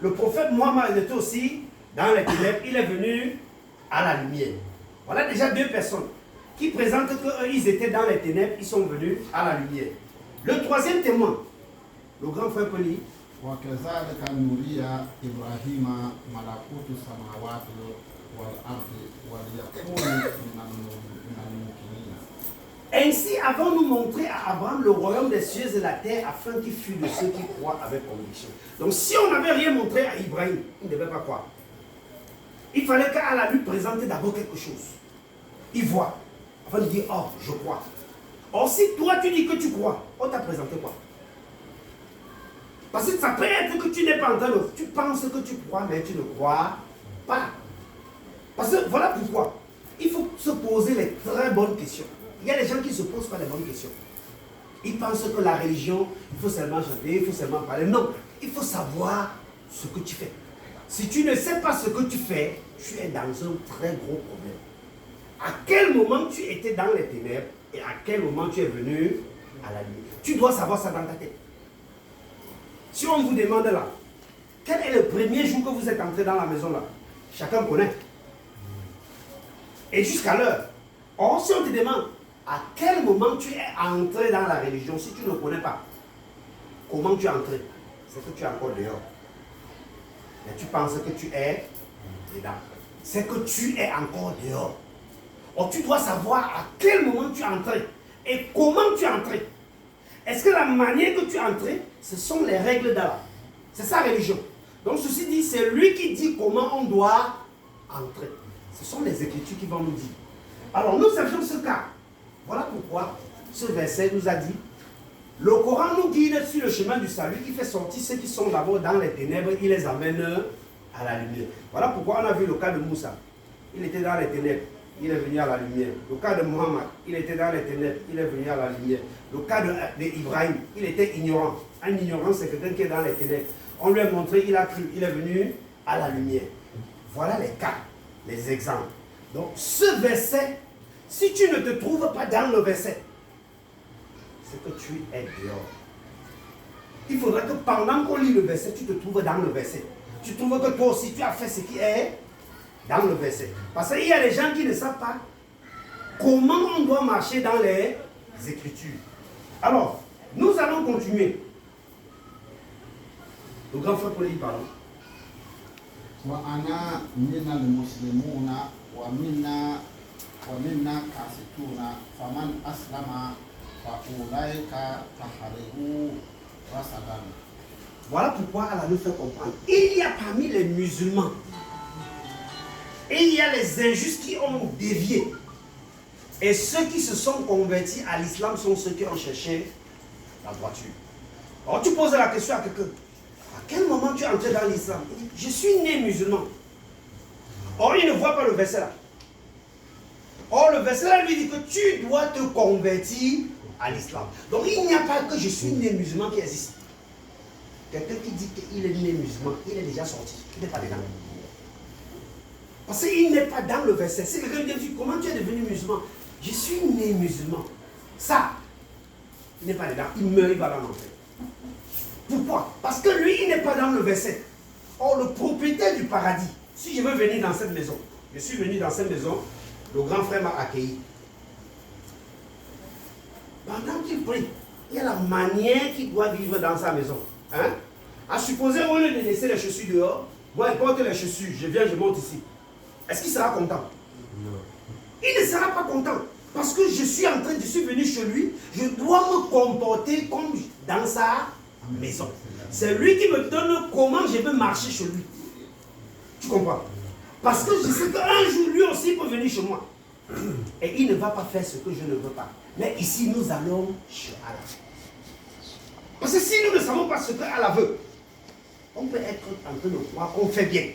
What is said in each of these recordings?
Le prophète Mohammed était aussi dans les ténèbres, il est venu à la lumière. Voilà déjà deux personnes qui présentent qu'ils étaient dans les ténèbres, ils sont venus à la lumière. Le troisième témoin, le grand frère Poli. وكذلك نري إبراهيم ملكوت السماوات والأرض وليكون من الموقنين. Ainsi avons-nous montré à Abraham le royaume des cieux et la terre afin qu'il fût de ceux qui croient avec conviction. Donc si on n'avait rien montré à Ibrahim, il ne devait pas croire. Il fallait qu'Allah lui présente d'abord quelque chose. Il voit, afin de dire, oh, je crois. Or si toi tu dis que tu crois, on t'a présenté quoi? Parce que ça peut être que tu n'es pas en train de... Tu penses que tu crois, mais tu ne crois pas. Parce que voilà pourquoi. Il faut se poser les très bonnes questions. Il y a des gens qui ne se posent pas les bonnes questions. Ils pensent que la religion, il faut seulement chanter, il faut seulement parler. Non, il faut savoir ce que tu fais. Si tu ne sais pas ce que tu fais, tu es dans un très gros problème. À quel moment tu étais dans les ténèbres et à quel moment tu es venu à la lumière? Tu dois savoir ça dans ta tête. Si on vous demande là, quel est le premier jour que vous êtes entré dans la maison là? Chacun connaît. Et jusqu'à l'heure. Or, si on te demande à quel moment tu es entré dans la religion, si tu ne connais pas, comment tu es entré? C'est que tu es encore dehors. Mais tu penses que tu es dedans. C'est que tu es encore dehors. Or, tu dois savoir à quel moment tu es entré et comment tu es entré. Est-ce que la manière que tu es entré, ce sont les règles d'Allah? C'est sa religion. Donc ceci dit, c'est lui qui dit comment on doit entrer. Ce sont les Écritures qui vont nous dire. Alors nous savions ce cas. Voilà pourquoi ce verset nous a dit, le Coran nous guide sur le chemin du salut qui fait sortir ceux qui sont d'abord dans les ténèbres, il les amène à la lumière. Voilà pourquoi on a vu le cas de Moussa. Il était dans les ténèbres, il est venu à la lumière. Le cas de Mohammed, il était dans les ténèbres, il est venu à la lumière. Le cas d'Ibrahim, il était ignorant. Un ignorant, c'est quelqu'un qui est dans les ténèbres. On lui a montré, il a cru, il est venu à la lumière. Voilà les cas, les exemples. Donc ce verset, si tu ne te trouves pas dans le verset, c'est que tu es dehors. Il faudrait que pendant qu'on lit le verset, tu te trouves dans le verset. Tu trouves que toi aussi tu as fait ce qui est dans le verset. Parce qu'il y a des gens qui ne savent pas comment on doit marcher dans les Écritures. Alors, nous allons continuer. Le grand frère Paul, pardon. وأنا من المسلمون ومنا قاسطون فمن أسلم فأولئك تحرروا رصدا. Voilà pourquoi Allah nous fait comprendre. Il y a parmi les musulmans, et il y a les injustes qui ont dévié. Et ceux qui se sont convertis à l'islam sont ceux qui ont cherché la droiture. Alors tu poses la question à quelqu'un. À quel moment tu es entré dans l'islam? Il dit, je suis né musulman. Or, il ne voit pas le verset là. Or, le verset là lui dit que tu dois te convertir à l'islam. Donc, il n'y a pas que je suis né musulman qui existe. Quelqu'un qui dit qu'il est né musulman, il est déjà sorti. Il n'est pas dedans. Parce qu'il n'est pas dans le verset. Si quelqu'un dit, comment tu es devenu musulman? Je suis né musulman. Ça, il n'est pas dedans. Il meurt, il va dans l'enfer. Pourquoi? Parce que lui, il n'est pas dans le verset. Or, le propriétaire du paradis, si je veux venir dans cette maison, je suis venu dans cette maison, le grand frère m'a accueilli. Pendant qu'il prie, il y a la manière qu'il doit vivre dans sa maison. Hein? À supposer, au lieu de laisser les chaussures dehors, moi, il porte les chaussures, je viens, je monte ici. Est-ce qu'il sera content? Non. Il ne sera pas content. Parce que je suis venu chez lui, je dois me comporter comme dans sa maison. C'est lui qui me donne comment je peux marcher chez lui. Tu comprends? Parce que je sais qu'un jour, lui aussi peut venir chez moi. Et il ne va pas faire ce que je ne veux pas. Mais ici, nous allons chez Allah. Parce que si nous ne savons pas ce que Allah veut, on peut être en train de croire qu'on fait bien.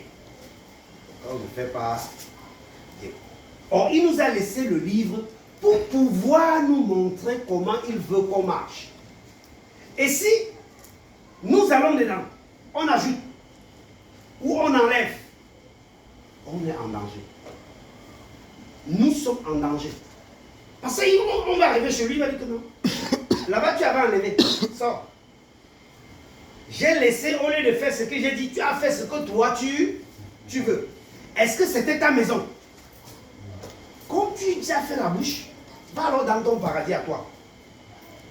On ne fait pas bien. Or, il nous a laissé le livre pour pouvoir nous montrer comment il veut qu'on marche. Et si nous allons dedans, on ajoute ou on enlève, on est en danger. Nous sommes en danger. Parce qu'on va arriver chez lui, il va dire que non. Là-bas, tu avais enlevé. Sors. J'ai laissé, au lieu de faire ce que j'ai dit, tu as fait ce que toi tu veux. Est-ce que c'était ta maison? Comme tu as fait la bouche, va alors dans ton paradis à toi.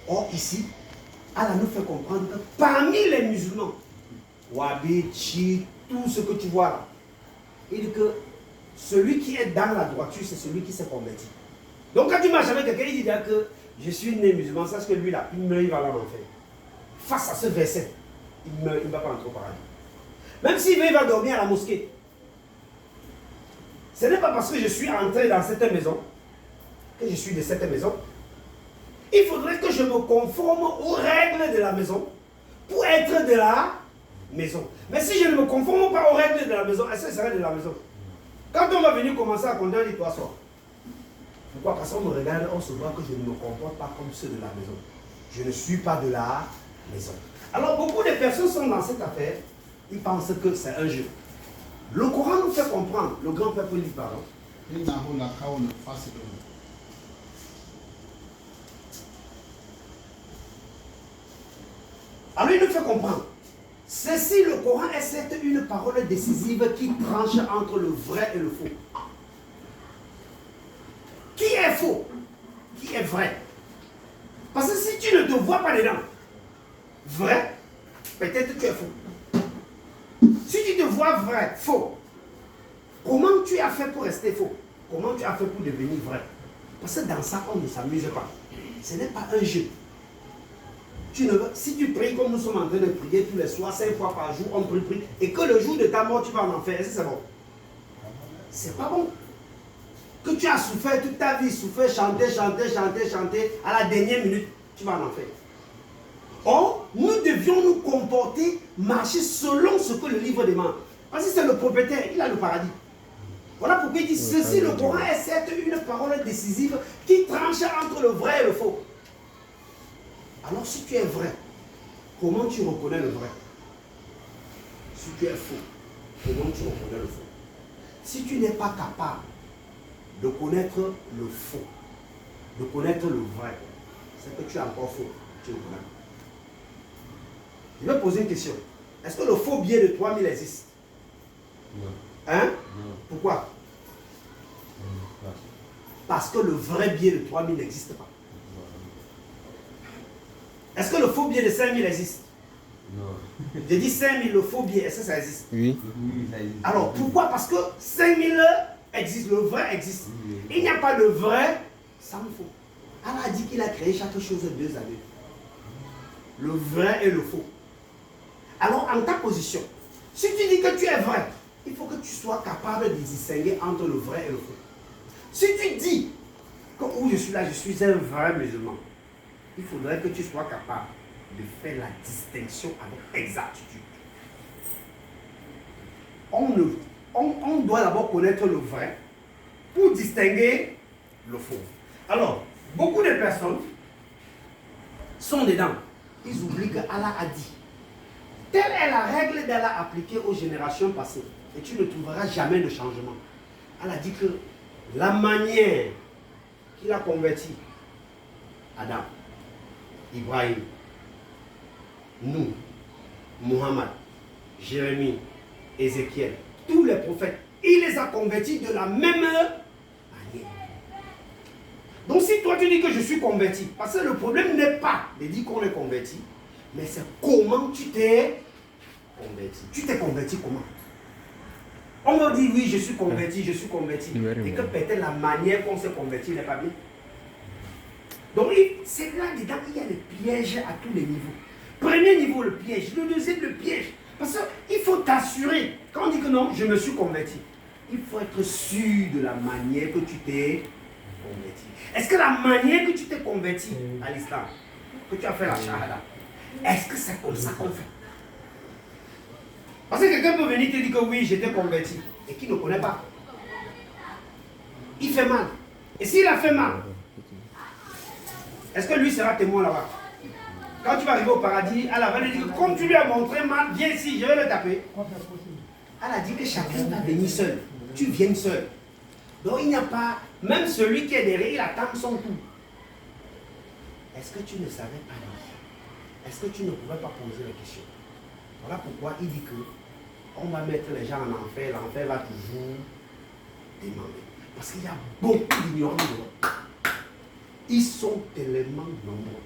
Or ici, Allah nous fait comprendre que parmi les musulmans, Wahabi, Chi, tout ce que tu vois là, il dit que celui qui est dans la droiture, c'est celui qui s'est converti. Donc quand tu marches avec quelqu'un, il dit que je suis né musulman, sache que lui là, il meurt, il va aller en enfer. Face à ce verset, il meurt, il ne va pas entrer au paradis. Même s'il veut, il va dormir à la mosquée. Ce n'est pas parce que je suis entré dans cette maison que je suis de cette maison. Il faudrait que je me conforme aux règles de la maison pour être de la maison. Mais si je ne me conforme pas aux règles de la maison, est-ce que ça serait de la maison? Quand on va venir commencer à compter, on dit toi sors. Pourquoi? Parce qu'on me regarde, on se voit que je ne me comporte pas comme ceux de la maison. Je ne suis pas de la maison. Alors beaucoup de personnes sont dans cette affaire, ils pensent que c'est un jeu. Le Coran nous fait comprendre, le grand peuple dit pardon. Alors il nous fait comprendre. Ceci, le Coran est certes une parole décisive qui tranche entre le vrai et le faux. Qui est faux? Qui est vrai? Parce que si tu ne te vois pas dedans, vrai, peut-être tu es faux. Si tu te vois vrai, faux, comment tu as fait pour rester faux? Comment tu as fait pour devenir vrai? Parce que dans ça, on ne s'amuse pas. Ce n'est pas un jeu. Si tu pries comme nous sommes en train de prier tous les soirs, 5 fois par jour, on prie, et que le jour de ta mort, tu vas en enfer, est-ce que c'est bon? C'est pas bon. Que tu as souffert toute ta vie, souffert, chanter, à la dernière minute, tu vas en enfer. Or, nous devions nous comporter, marcher selon ce que le livre demande. Parce que c'est le propriétaire, il a le paradis. Voilà pourquoi il dit ceci, le Coran est certes une parole décisive qui tranche entre le vrai et le faux. Alors si tu es vrai, comment tu reconnais le vrai? Si tu es faux, comment tu reconnais le faux? Si tu n'es pas capable de connaître le faux, de connaître le vrai, c'est que tu es encore faux. Tu le connais. Je vais poser une question. Est-ce que le faux billet de 3000 existe? Non. Hein? Non. Pourquoi? Parce que le vrai billet de 3000 n'existe pas. Est-ce que le faux billet de 5000 existe? Non. J'ai dit 5000, le faux billet, est-ce que ça existe? Oui. Oui, ça existe. Alors pourquoi? Parce que 5000 existe, le vrai existe. Oui. Il n'y a pas de vrai sans le faux. Allah a dit qu'il a créé chaque chose deux à deux. Le vrai et le faux. Alors en ta position, si tu dis que tu es vrai, il faut que tu sois capable de distinguer entre le vrai et le faux. Si tu dis que où je suis là, je suis un vrai musulman, il faudrait que tu sois capable de faire la distinction avec exactitude. On doit d'abord connaître le vrai pour distinguer le faux. Alors, beaucoup de personnes sont dedans. Ils oublient que Allah a dit. Telle est la règle d'Allah appliquée aux générations passées. Et tu ne trouveras jamais de changement. Allah dit que la manière qu'il a converti Adam, Ibrahim, nous, Muhammad, Jérémie, Ézéchiel, tous les prophètes, il les a convertis de la même manière. Donc si toi tu dis que je suis converti, parce que le problème n'est pas de dire qu'on est converti, mais c'est comment tu t'es converti. Tu t'es converti comment? On me dit oui, je suis converti, et que peut-être la manière qu'on s'est converti n'est pas bien. Donc c'est là-dedans qu'il y a des pièges à tous les niveaux. Premier niveau, le piège. Le deuxième, le piège. Parce qu'il faut t'assurer. Quand on dit que non, je me suis converti, il faut être sûr de la manière que tu t'es converti. Est-ce que la manière que tu t'es converti à l'islam, que tu as fait la shahada, est-ce que c'est comme ça qu'on fait? Parce que quelqu'un peut venir te dire que oui, j'étais converti, et qui ne connaît pas. Il fait mal. Et s'il a fait mal, est-ce que lui sera témoin là-bas? Quand tu vas arriver au paradis, Allah va lui dire que comme tu lui as montré mal, viens ici, je vais le taper. Allah dit que chacun va venir seul. Tu viens seul. Donc il n'y a pas, même celui qui est derrière, il attend son tour. Est-ce que tu ne savais pas dire? Est-ce que tu ne pouvais pas poser la question? Voilà pourquoi il dit que on va mettre les gens en enfer, l'enfer va toujours demander. Parce qu'il y a beaucoup d'ignorants dedans. Ils sont tellement nombreux.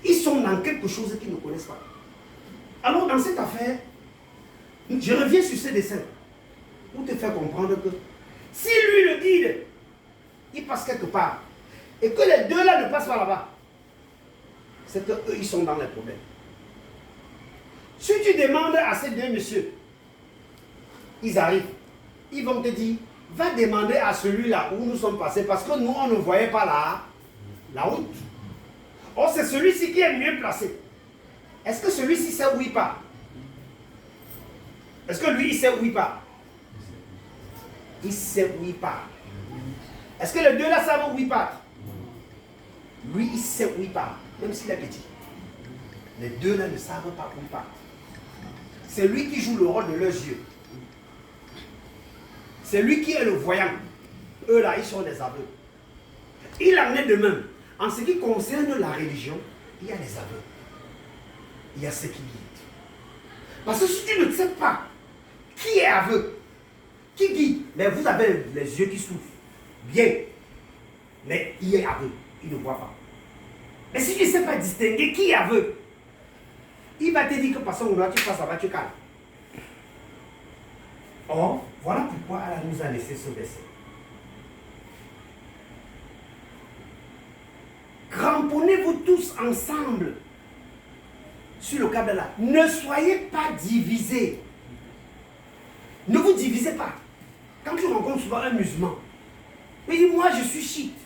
Ils sont dans quelque chose qu'ils ne connaissent pas. Alors dans cette affaire, je reviens sur ce dessin pour te faire comprendre que si lui le guide, il passe quelque part, et que les deux là ne passent pas là-bas, c'est qu'eux ils sont dans les problèmes. Si tu demandes à ces deux messieurs, ils arrivent, ils vont te dire, va demander à celui-là où nous sommes passés, parce que nous on ne voyait pas la route. Or c'est celui-ci qui est mieux placé. Est-ce que celui-ci sait où il part? Est-ce que lui il sait où il part? Il sait où il part. Est-ce que les deux là savent où il part? Lui il sait où il part, même s'il est petit. Les deux là ne savent pas où il part. C'est lui qui joue le rôle de leurs yeux. C'est lui qui est le voyant. Eux là, ils sont des aveugles. Il en est de même. En ce qui concerne la religion, il y a les aveugles. Il y a ceux qui guident. Parce que si tu ne sais pas qui est aveugle, qui guide, mais vous avez les yeux qui souffrent. Bien. Mais il est aveugle. Il ne voit pas. Mais si tu ne sais pas distinguer qui est aveugle, il va te dire que parce que tu passes là-bas, tu calmes. Or, voilà pourquoi Allah nous a laissé ce verset. Cramponnez-vous tous ensemble sur le câble là. Ne soyez pas divisés. Ne vous divisez pas. Quand tu rencontres souvent un musulman, il dit moi je suis chiite.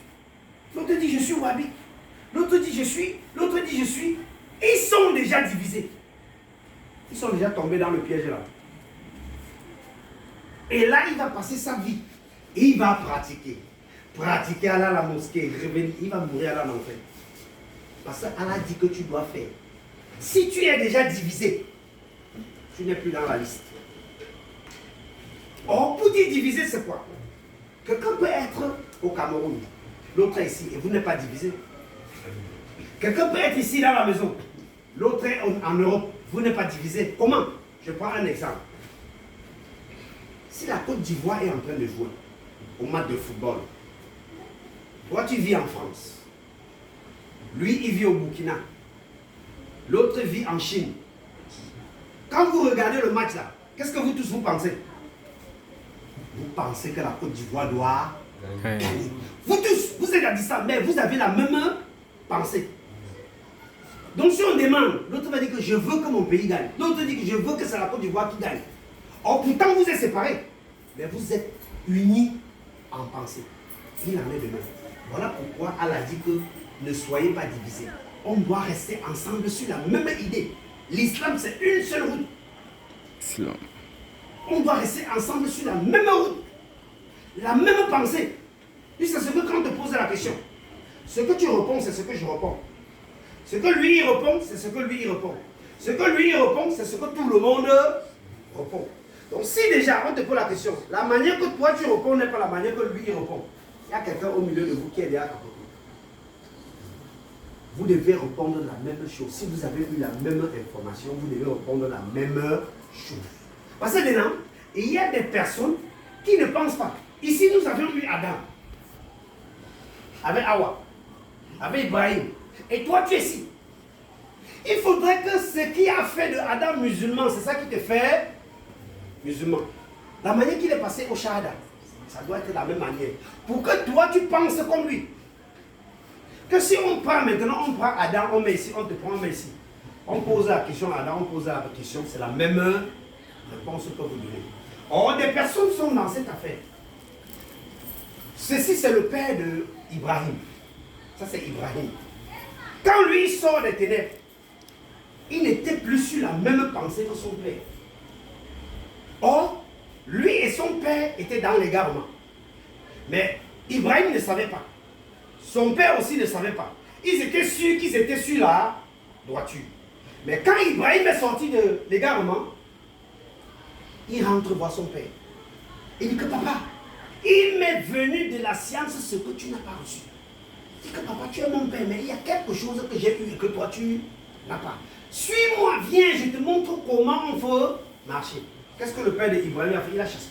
L'autre dit je suis wahhabite. L'autre dit je suis. L'autre dit je suis. Ils sont déjà divisés. Ils sont déjà tombés dans le piège là. Et là, il va passer sa vie. Et il va pratiquer. Pratiquer à la mosquée. Revenir, il va mourir à l'enfer. Parce qu'Allah dit que tu dois faire. Si tu es déjà divisé, tu n'es plus dans la liste. Or, pour dire divisé, c'est quoi? Quelqu'un peut être au Cameroun, l'autre est ici, et vous n'êtes pas divisé. Quelqu'un peut être ici dans la maison, l'autre est en Europe, vous n'êtes pas divisé. Comment? Je prends un exemple. Si la Côte d'Ivoire est en train de jouer au match de football, toi tu vis en France, lui il vit au Burkina, l'autre vit en Chine. Quand vous regardez le match là, qu'est-ce que vous tous vous pensez? Vous pensez que la Côte d'Ivoire doit gagner. Vous tous, vous êtes à distance, mais vous avez la même pensée. Donc si on demande, l'autre va dire que je veux que mon pays gagne. L'autre dit que je veux que c'est la Côte d'Ivoire qui gagne. Or pourtant vous êtes séparés, mais vous êtes unis en pensée. Il en est de même. Voilà pourquoi Allah dit que ne soyez pas divisés. On doit rester ensemble sur la même idée. L'islam c'est une seule route. Islam. On doit rester ensemble sur la même route. La même pensée. Et c'est ce que quand on te pose la question, ce que tu réponds, c'est ce que je réponds. Ce que lui il répond, c'est ce que lui il répond. Ce que lui il répond, c'est ce que tout le monde répond. Donc si déjà on te pose la question, la manière que toi tu réponds n'est pas la manière que lui il répond. Il y a quelqu'un au milieu de vous qui est derrière à côté. Vous devez répondre la même chose. Si vous avez eu la même information, vous devez répondre la même chose. Parce que maintenant, il y a des personnes qui ne pensent pas. Ici, nous avions eu Adam, avec Hawa, avec Ibrahim. Et toi, tu es ici. Il faudrait que ce qui a fait de Adam musulman, c'est ça qui te fait musulman. La manière qu'il est passé au Shahada, ça doit être la même manière. Pour que toi, tu penses comme lui. Que si on prend maintenant, on prend Adam, on met ici, on te prend, on met ici. On pose la question à Adam, on pose la question, c'est la même réponse que vous donnez. Or, des personnes sont dans cette affaire. Ceci, c'est le père d'Ibrahim. Ça, c'est Ibrahim. Quand lui il sort des ténèbres, il n'était plus sur la même pensée que son père. Or, lui et son père étaient dans l'égarement. Mais Ibrahim ne savait pas. Son père aussi ne savait pas. Ils étaient sûrs qu'ils étaient sur la droiture. Mais quand Ibrahim est sorti de l'égarement, il rentre voir son père. Il dit que papa, il m'est venu de la science ce que tu n'as pas reçu. Il dit que papa, tu es mon père, mais il y a quelque chose que j'ai eu et que toi tu n'as pas. Suis-moi, viens, je te montre comment on peut marcher. Qu'est-ce que le père d'Ibrahim a fait? Il a chassé.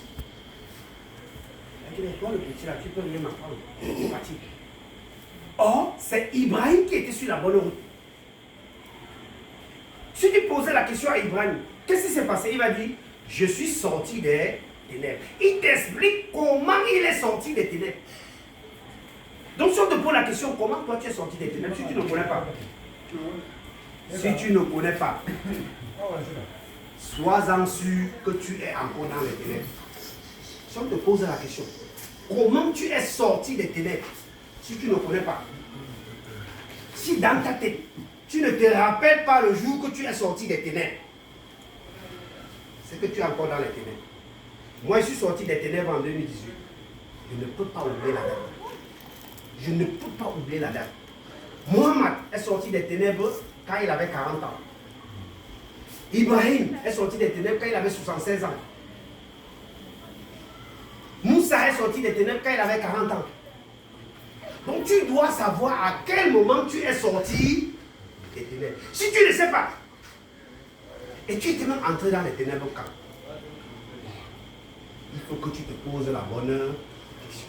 Il a dit, toi le petit là, tu peux rien m'apprendre. C'est parti. Or, c'est Ibrahim qui était sur la bonne route. Si tu posais la question à Ibrahim, qu'est-ce qui s'est passé? Il va dire, je suis sorti des ténèbres. Il t'explique comment il est sorti des ténèbres. Donc si on te pose la question, comment toi tu es sorti des ténèbres, si tu ne connais pas, sois-en sûr que tu es encore dans les ténèbres. Si on te pose la question, comment tu es sorti des ténèbres, si tu ne connais pas, si dans ta tête, tu ne te rappelles pas le jour que tu es sorti des ténèbres, c'est que tu es encore dans les ténèbres. Moi, je suis sorti des ténèbres en 2018. Je ne peux pas oublier la date. Je ne peux pas oublier la date. Mohamed est sorti des ténèbres quand il avait 40 ans. Ibrahim est sorti des ténèbres quand il avait 76 ans. Moussa est sorti des ténèbres quand il avait 40 ans. Donc tu dois savoir à quel moment tu es sorti des ténèbres. Si tu ne sais pas, et tu es même entré dans les ténèbres quand, il faut que tu te poses la bonne question.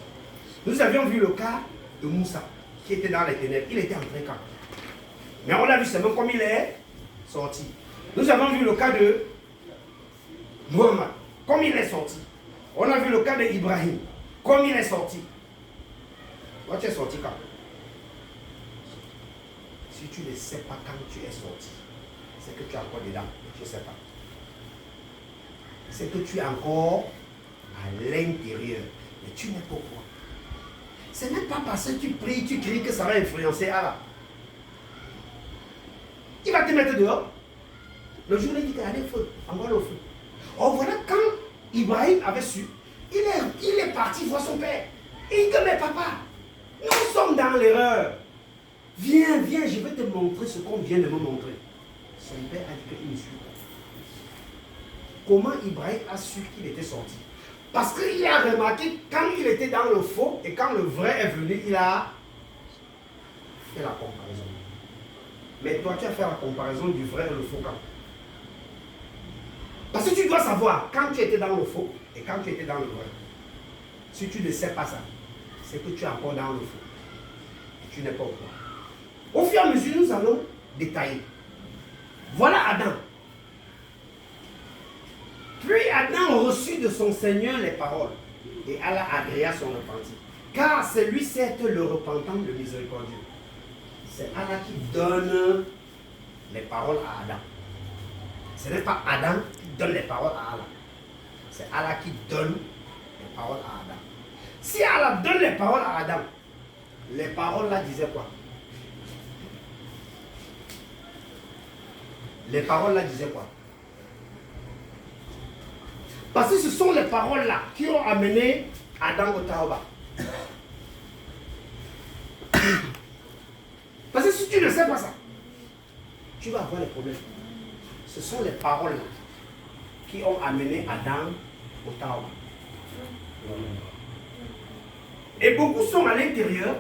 Nous avions vu le cas de Moussa, qui était dans les ténèbres. Il était entré quand? Mais on a vu seulement comme il est sorti. Nous avons vu le cas de Mohamed, comme il est sorti. On a vu le cas d'Ibrahim, comme il est sorti. Toi, tu es sorti quand? Si tu ne sais pas quand tu es sorti, c'est que tu es encore dedans. Je ne sais pas. C'est que tu es encore à l'intérieur. Mais tu n'es pas au courant. Ce n'est pas parce que tu pries, tu cries que ça va influencer Allah. Il va te mettre dehors. Le jour où il dit, allez, feu, envoie le feu. Oh, voilà, quand Ibrahim avait su, il est parti voir son père. Il dit, mais papa, nous sommes dans l'erreur. Viens, viens, je vais te montrer ce qu'on vient de me montrer. Son père a dit qu'il ne suit pas. Comment Ibrahim a su qu'il était sorti? Parce qu'il a remarqué quand il était dans le faux et quand le vrai est venu, il a fait la comparaison. Mais toi, tu as fait la comparaison du vrai et le faux quand? Parce que tu dois savoir quand tu étais dans le faux et quand tu étais dans le vrai. Si tu ne sais pas ça, c'est que tu es encore dans le faux. Et tu n'es pas au courant. Au fur et à mesure, nous allons détailler. Voilà Adam. Puis Adam reçut de son Seigneur les paroles, et Allah agréa son repentir. Car c'est lui, certes, le repentant, le miséricordieux. C'est Allah qui donne les paroles à Adam. Ce n'est pas Adam qui donne les paroles à Allah. C'est Allah qui donne les paroles à Adam. Si Allah donne les paroles à Adam, les paroles là disaient quoi? Les paroles là disaient quoi? Parce que ce sont les paroles là qui ont amené Adam au Taouba. Parce que si tu ne sais pas ça, tu vas avoir des problèmes. Ce sont les paroles là qui ont amené Adam au Taouba. Et beaucoup sont à l'intérieur,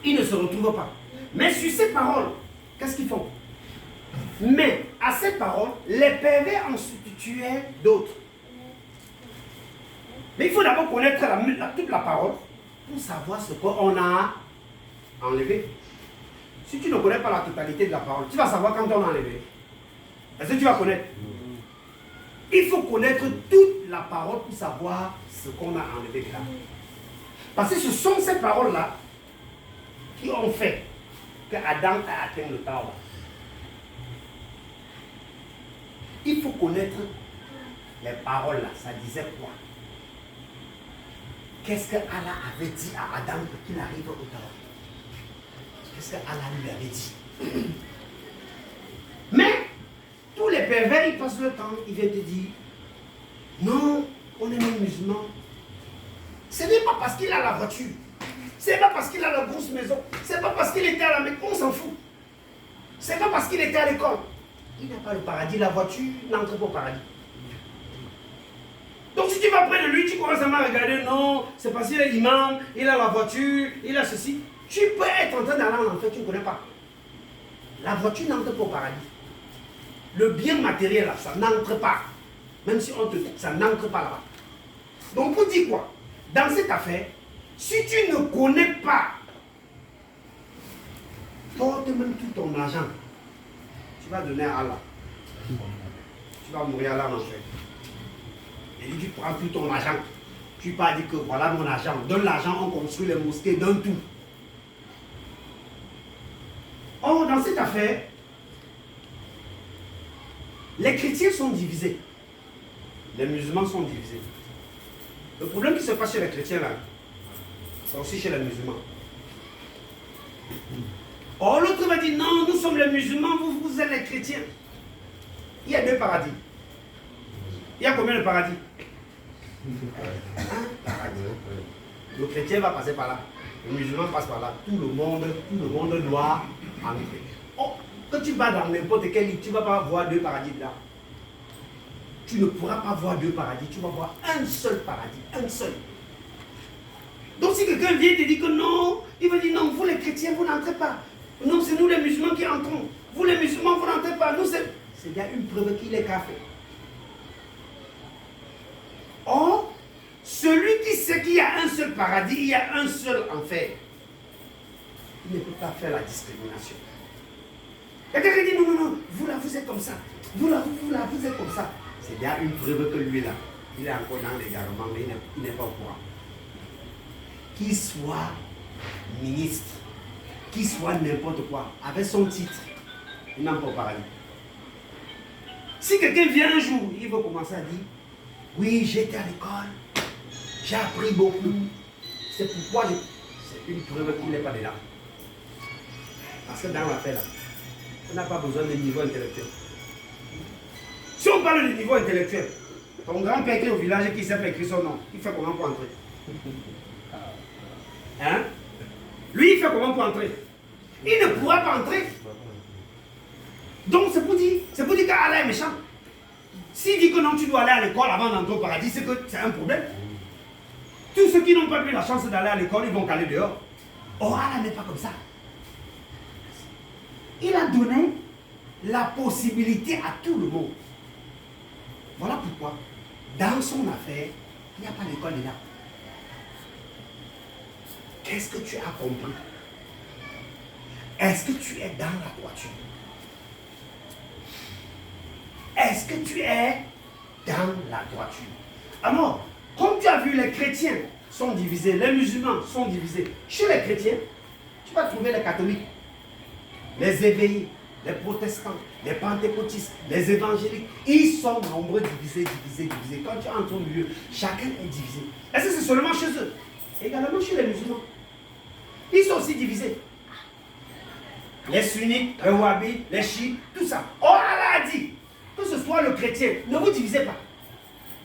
ils ne se retrouvent pas. Mais sur ces paroles, qu'est-ce qu'ils font? Mais à ces paroles, les pervers en substituaient d'autres. Mais il faut d'abord connaître toute la parole pour savoir ce qu'on a enlevé. Si tu ne connais pas la totalité de la parole, tu vas savoir quand on a enlevé. Est-ce que tu vas connaître? Il faut connaître toute la parole pour savoir ce qu'on a enlevé là. Parce que ce sont ces paroles-là qui ont fait que Adam a atteint le Taouba. Il faut connaître les paroles là, ça disait quoi? Qu'est-ce que Allah avait dit à Adam pour qu'il arrive au Taouba? Qu'est-ce que Allah lui avait dit? Mais tous les pervers, ils passent le temps, ils viennent te dire, non, on est même musulmans. Ce n'est pas parce qu'il a la voiture, ce n'est pas parce qu'il a la grosse maison, ce n'est pas parce qu'il était à la maison, on s'en fout. Ce n'est pas parce qu'il était à l'école. Il n'a pas le paradis, la voiture n'entre pas au paradis. Donc si tu vas près de lui, tu commences à me regarder, non, c'est parce qu'il est imam, il a la voiture, il a ceci. Tu peux être en train d'aller en enfer, tu ne connais pas. La voiture n'entre pas au paradis. Le bien matériel, là, ça n'entre pas. Même si on te dit, ça n'entre pas là-bas. Donc, pour dire quoi? Dans cette affaire, si tu ne connais pas, porte même tout ton argent, tu vas donner à Allah. Tu vas mourir là en enfer. Et tu prends tout ton argent. Tu ne peux pas dire que voilà mon argent. Donne l'argent, on construit les mosquées, donne tout. Or, dans cette affaire, les chrétiens sont divisés. Les musulmans sont divisés. Le problème qui se passe chez les chrétiens là, c'est aussi chez les musulmans. Or, l'autre va dire non, nous sommes les musulmans, vous êtes les chrétiens. Il y a 2 paradis. Il y a combien de paradis? Un paradis. Le chrétien va passer par là. Le musulman passe par là. Tout le monde doit entrer. Oh, quand tu vas dans n'importe quel livre, tu ne vas pas voir 2 paradis là. Tu ne pourras pas voir 2 paradis. Tu vas voir un seul paradis. Un seul. Donc si quelqu'un vient et te dit que non, il va dire non, vous les chrétiens, vous n'entrez pas. Non, c'est nous les musulmans qui entrons. Vous les musulmans, vous n'entrez pas. Nous, c'est il y a une preuve qu'il est café. Or, celui qui sait qu'il y a un seul paradis, il y a un seul enfer, il ne peut pas faire la discrimination. Quelqu'un qui dit non, vous là, vous êtes comme ça. Vous là, vous êtes comme ça. C'est bien une preuve que lui là, il est encore dans l'égarement, mais il n'est pas au courant. Qu'il soit ministre, qu'il soit n'importe quoi, avec son titre, il n'a pas au paradis. Si quelqu'un vient un jour, il va commencer à dire, oui, j'étais à l'école, j'ai appris beaucoup, c'est pourquoi c'est une preuve qu'il n'est pas dedans. Parce que dans l'affaire là, on n'a pas besoin de niveau intellectuel. Si on parle de niveau intellectuel, ton grand-père qui est au village et qui sait écrire son nom, il fait comment pour entrer? Hein? Lui, il fait comment pour entrer? Il ne pourra pas entrer. Donc c'est pour dire qu'Allah est méchant. S'il dit que non, tu dois aller à l'école avant d'entrer au paradis, c'est que c'est un problème. Tous ceux qui n'ont pas eu la chance d'aller à l'école, ils vont caler dehors. Or, Allah n'est pas comme ça. Il a donné la possibilité à tout le monde. Voilà pourquoi, dans son affaire, il n'y a pas d'école là. Qu'est-ce que tu as compris? Est-ce que tu es dans la droiture? Est-ce que tu es dans la droiture? Alors, comme tu as vu, les chrétiens sont divisés, les musulmans sont divisés. Chez les chrétiens, tu vas trouver les catholiques, les éveillés, les protestants, les pentecôtistes, les évangéliques. Ils sont nombreux, divisés. Quand tu entres au milieu, chacun est divisé. Est-ce que c'est seulement chez eux? Également chez les musulmans. Ils sont aussi divisés. Les sunnites, les wahhabites, les chiites, tout ça. Oh, Allah a dit, que ce soit le chrétien, ne vous divisez pas.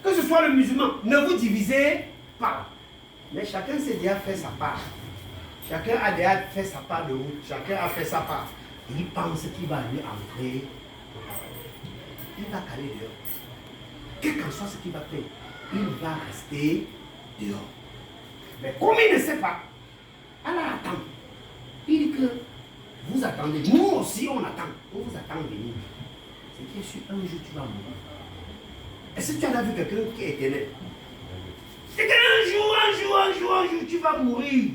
Que ce soit le musulman, ne vous divisez pas. Mais chacun s'est déjà fait sa part. Chacun a déjà fait sa part de route. Chacun a fait sa part. Il pense qu'il va lui entrer. Il va caler dehors. Quel qu'en soit ce qu'il va faire, il va rester dehors. Mais comme il ne sait pas, Allah attend. Il dit que vous attendez. Nous aussi, on attend. On vous attend venir. C'est bien sûr, un jour tu vas mourir. Est-ce que tu en as vu quelqu'un qui est éternel? C'est qu'un jour, tu vas mourir.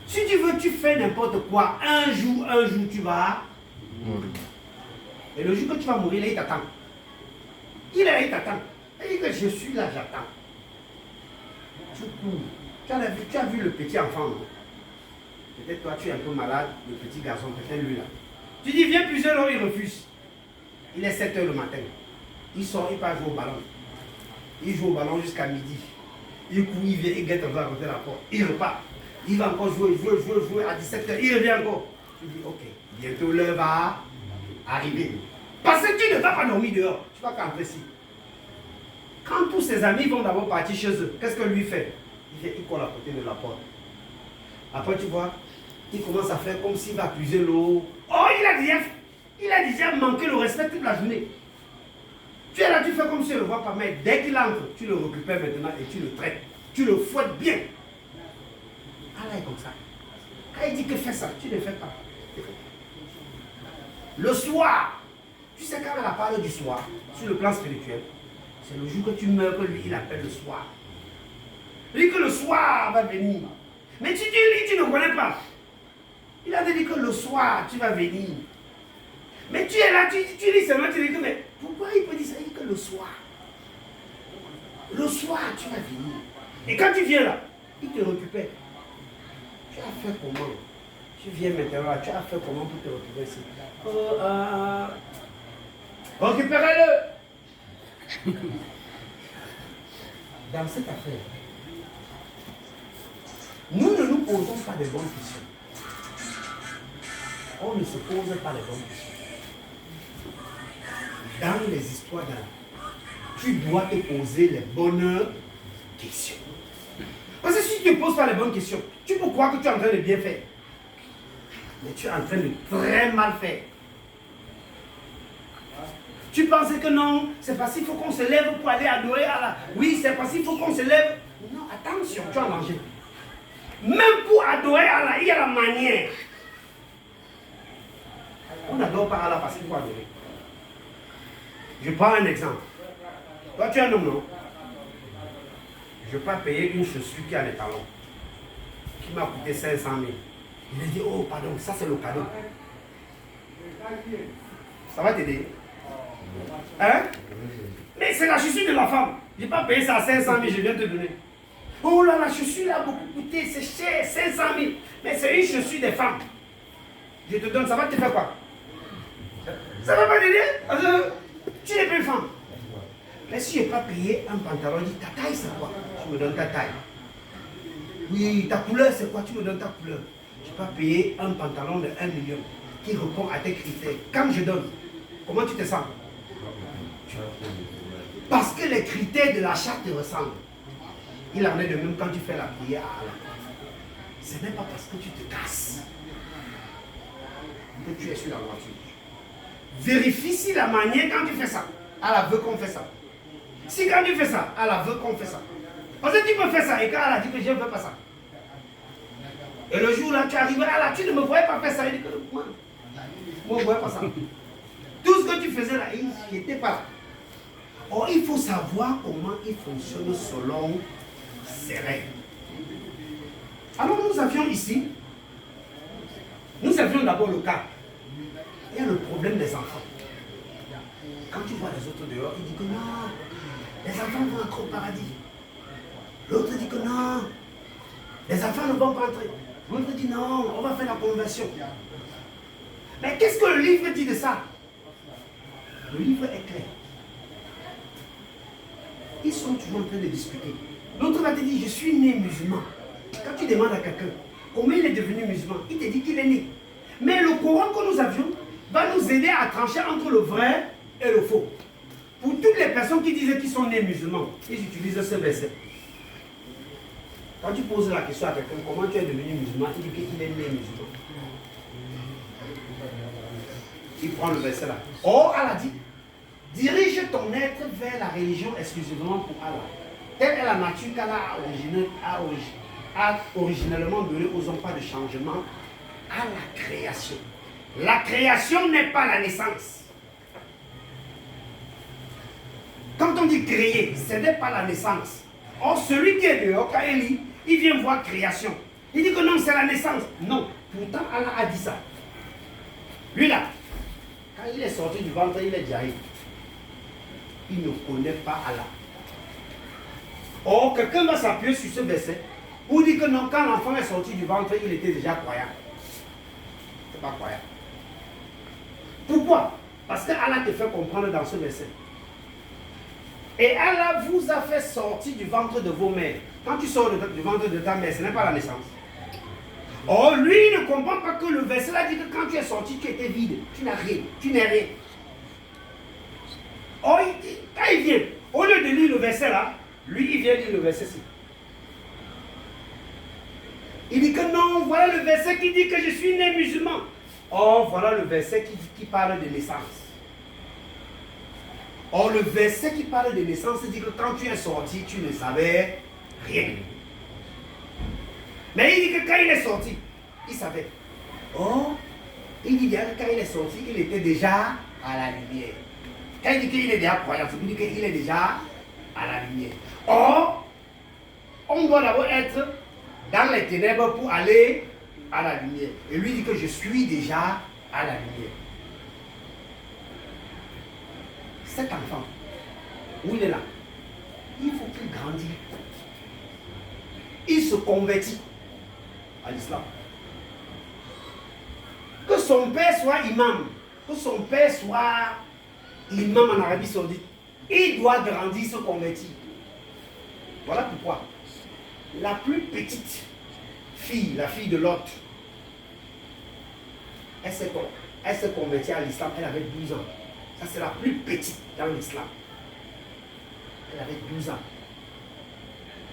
Si tu veux, tu fais n'importe quoi. Un jour, tu vas mourir. Et le jour que tu vas mourir, là, il t'attend. Il t'attend. Il dit que je suis là, j'attends. Tu cours. Tu as vu le petit enfant, non? Peut-être toi, tu es un peu malade, le petit garçon, peut-être lui là. Tu dis, viens plusieurs heures, il refuse. Il est 7 h le matin. Il sort, il part jouer au ballon. Il joue au ballon jusqu'à midi. Il court, il vient, il guette, on va rentrer la porte. Il repart. Il va encore jouer à 17 h. Il revient encore. Tu dis, ok, bientôt l'heure va arriver. Parce que tu ne vas pas dormir dehors. Tu vas qu'entrer ici. Quand tous ses amis vont d'abord partir chez eux, qu'est-ce que lui fait? Il colle à côté de la porte. Après, tu vois, il commence à faire comme s'il va puiser l'eau. Oh, il a déjà manqué le respect toute la journée. Tu es là, tu fais comme si tu ne le vois pas, mais dès qu'il entre, tu le récupères maintenant et tu le traites. Tu le fouettes bien. Allah est comme ça. Quand il dit que fais ça, tu ne le fais pas. Le soir, tu sais quand elle parle du soir, sur le plan spirituel, c'est le jour que tu meurs que lui, il appelle le soir. Il dit que le soir va venir. Mais tu dis, lui, tu ne connais pas. Il a dit que le soir, tu vas venir. Mais tu es là, tu dis seulement, tu dis que, mais pourquoi il peut dire ça? Il dit que le soir. Le soir, tu vas venir. Et quand tu viens là, il te récupère. Tu as fait comment? Tu viens maintenant là, tu as fait comment pour te récupérer ici? Récupérez-le. Dans cette affaire, nous ne nous posons pas de bonnes questions. On ne se pose pas les bonnes questions. Dans les histoires d'âme, tu dois te poser les bonnes questions. Parce que si tu ne te poses pas les bonnes questions, tu peux croire que tu es en train de bien faire. Mais tu es en train de très mal faire. Tu penses que non, c'est parce qu'il faut qu'on se lève pour aller adorer Allah. Oui, c'est parce qu'il faut qu'on se lève. Non, attention, tu as mangé. Même pour adorer Allah, il y a la manière. On n'adore pas Allah parce qu'il faut adorer. Je prends un exemple. Toi, tu es un homme, non? Je ne vais pas payer une chaussure qui a les talons, qui m'a coûté 500 000. Il a dit, oh, pardon, ça c'est le cadeau. Ça va t'aider? Hein? Mais c'est la chaussure de la femme. Je n'ai pas payé ça à 500 000, je viens te donner. Oh là, la chaussure a beaucoup coûté, c'est cher, 500 000. Mais c'est une chaussure des femmes. Je te donne, ça va te faire quoi? Ça va pas t'aider? Parce que tu n'es pas une femme. Mais si je n'ai pas payé un pantalon, je dis, ta taille c'est quoi? Tu me donnes ta taille. Oui, ta couleur c'est quoi? Tu me donnes ta couleur. Je n'ai pas payé un pantalon de 1 million qui répond à tes critères. Quand je donne, comment tu te sens? Parce que les critères de l'achat te ressemblent. Il en est de même quand tu fais la prière à Allah. Ce n'est pas parce que tu te casses que tu es sur la voiture. Vérifie si la manière quand tu fais ça, Allah veut qu'on fait ça. Si quand tu fais ça, Allah veut qu'on fait ça. Parce que tu peux faire ça et quand Allah dit que je ne veux pas ça. Et le jour là, tu arriveras là, tu ne me voyais pas faire ça. Il dit que moi, je ne voyais pas ça. Tout ce que tu faisais là, il n'était pas là. Or, il faut savoir comment il fonctionne selon ses règles. Alors, nous avions ici, nous avions d'abord le cas. Il y a le problème des enfants. Quand tu vois les autres dehors, il dit que non, les enfants vont entrer au paradis. L'autre dit que non, les enfants ne vont pas entrer. L'autre dit non, on va faire la conversion. Mais qu'est-ce que le livre dit de ça? Le livre est clair. Ils sont toujours en train de discuter. L'autre va te dire, je suis né musulman. Quand tu demandes à quelqu'un comment il est devenu musulman, il te dit qu'il est né. Mais le Coran que nous avions va nous aider à trancher entre le vrai et le faux. Pour toutes les personnes qui disaient qu'ils sont nés musulmans, ils utilisent ce verset. Quand tu poses la question à quelqu'un, comment tu es devenu musulman, il dit qu'il est né musulman. Il prend le verset là. Or, Allah dit, dirige ton être vers la religion exclusivement pour Allah. Telle est la nature qu'Allah a originellement donné aux hommes, pas de changement à la création. La création n'est pas la naissance. Quand on dit créer, ce n'est pas la naissance. Or, celui qui est dehors, quand il lit, il vient voir création. Il dit que non, c'est la naissance. Non, pourtant Allah a dit ça. Lui là, quand il est sorti du ventre, il est jailli. Il ne connaît pas Allah. Or, quelqu'un va s'appuyer sur ce verset pour dire que non, quand l'enfant est sorti du ventre, il était déjà croyant. C'est pas croyant. Pourquoi? Parce que Allah te fait comprendre dans ce verset. Et Allah vous a fait sortir du ventre de vos mères. Quand tu sors du ventre de ta mère, ce n'est pas la naissance. Or, lui, il ne comprend pas que le verset là dit que quand tu es sorti, tu étais vide. Tu n'as rien. Tu n'es rien. Or, quand il vient, au lieu de lire le verset là, lui, il vient lire le verset-ci. Il dit que non, voilà le verset qui dit que je suis né musulman. Or, voilà le verset qui parle de naissance. Or, le verset qui parle de naissance dit que quand tu es sorti, tu ne savais rien. Mais il dit que quand il est sorti, il savait. Or, Il dit bien que quand il est sorti, il était déjà à la lumière. Quand il dit qu'il est déjà croyant, il dit qu'il est déjà à la lumière. Or, on doit d'abord être dans les ténèbres pour aller à la lumière. Et lui dit que je suis déjà à la lumière. Cet enfant, où il est là, il faut qu'il grandisse. Il se convertit à l'islam. Que son père soit imam, que son père soit imam en Arabie Saoudite, il doit grandir, se convertir. Voilà pourquoi la plus petite fille, la fille de Lot, elle s'est convertie à l'islam, elle avait 12 ans. Ça c'est la plus petite dans l'islam. Elle avait 12 ans.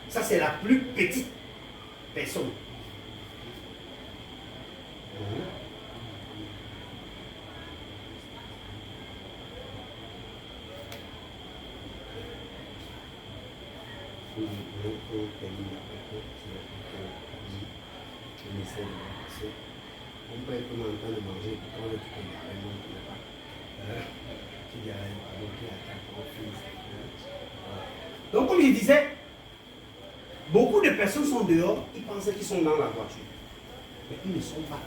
Ça c'est la plus petite personne. On peut être en train de manger quand on est tout le donc comme je disais, beaucoup de personnes sont dehors, ils pensent qu'ils sont dans la voiture. Mais ils ne sont pas.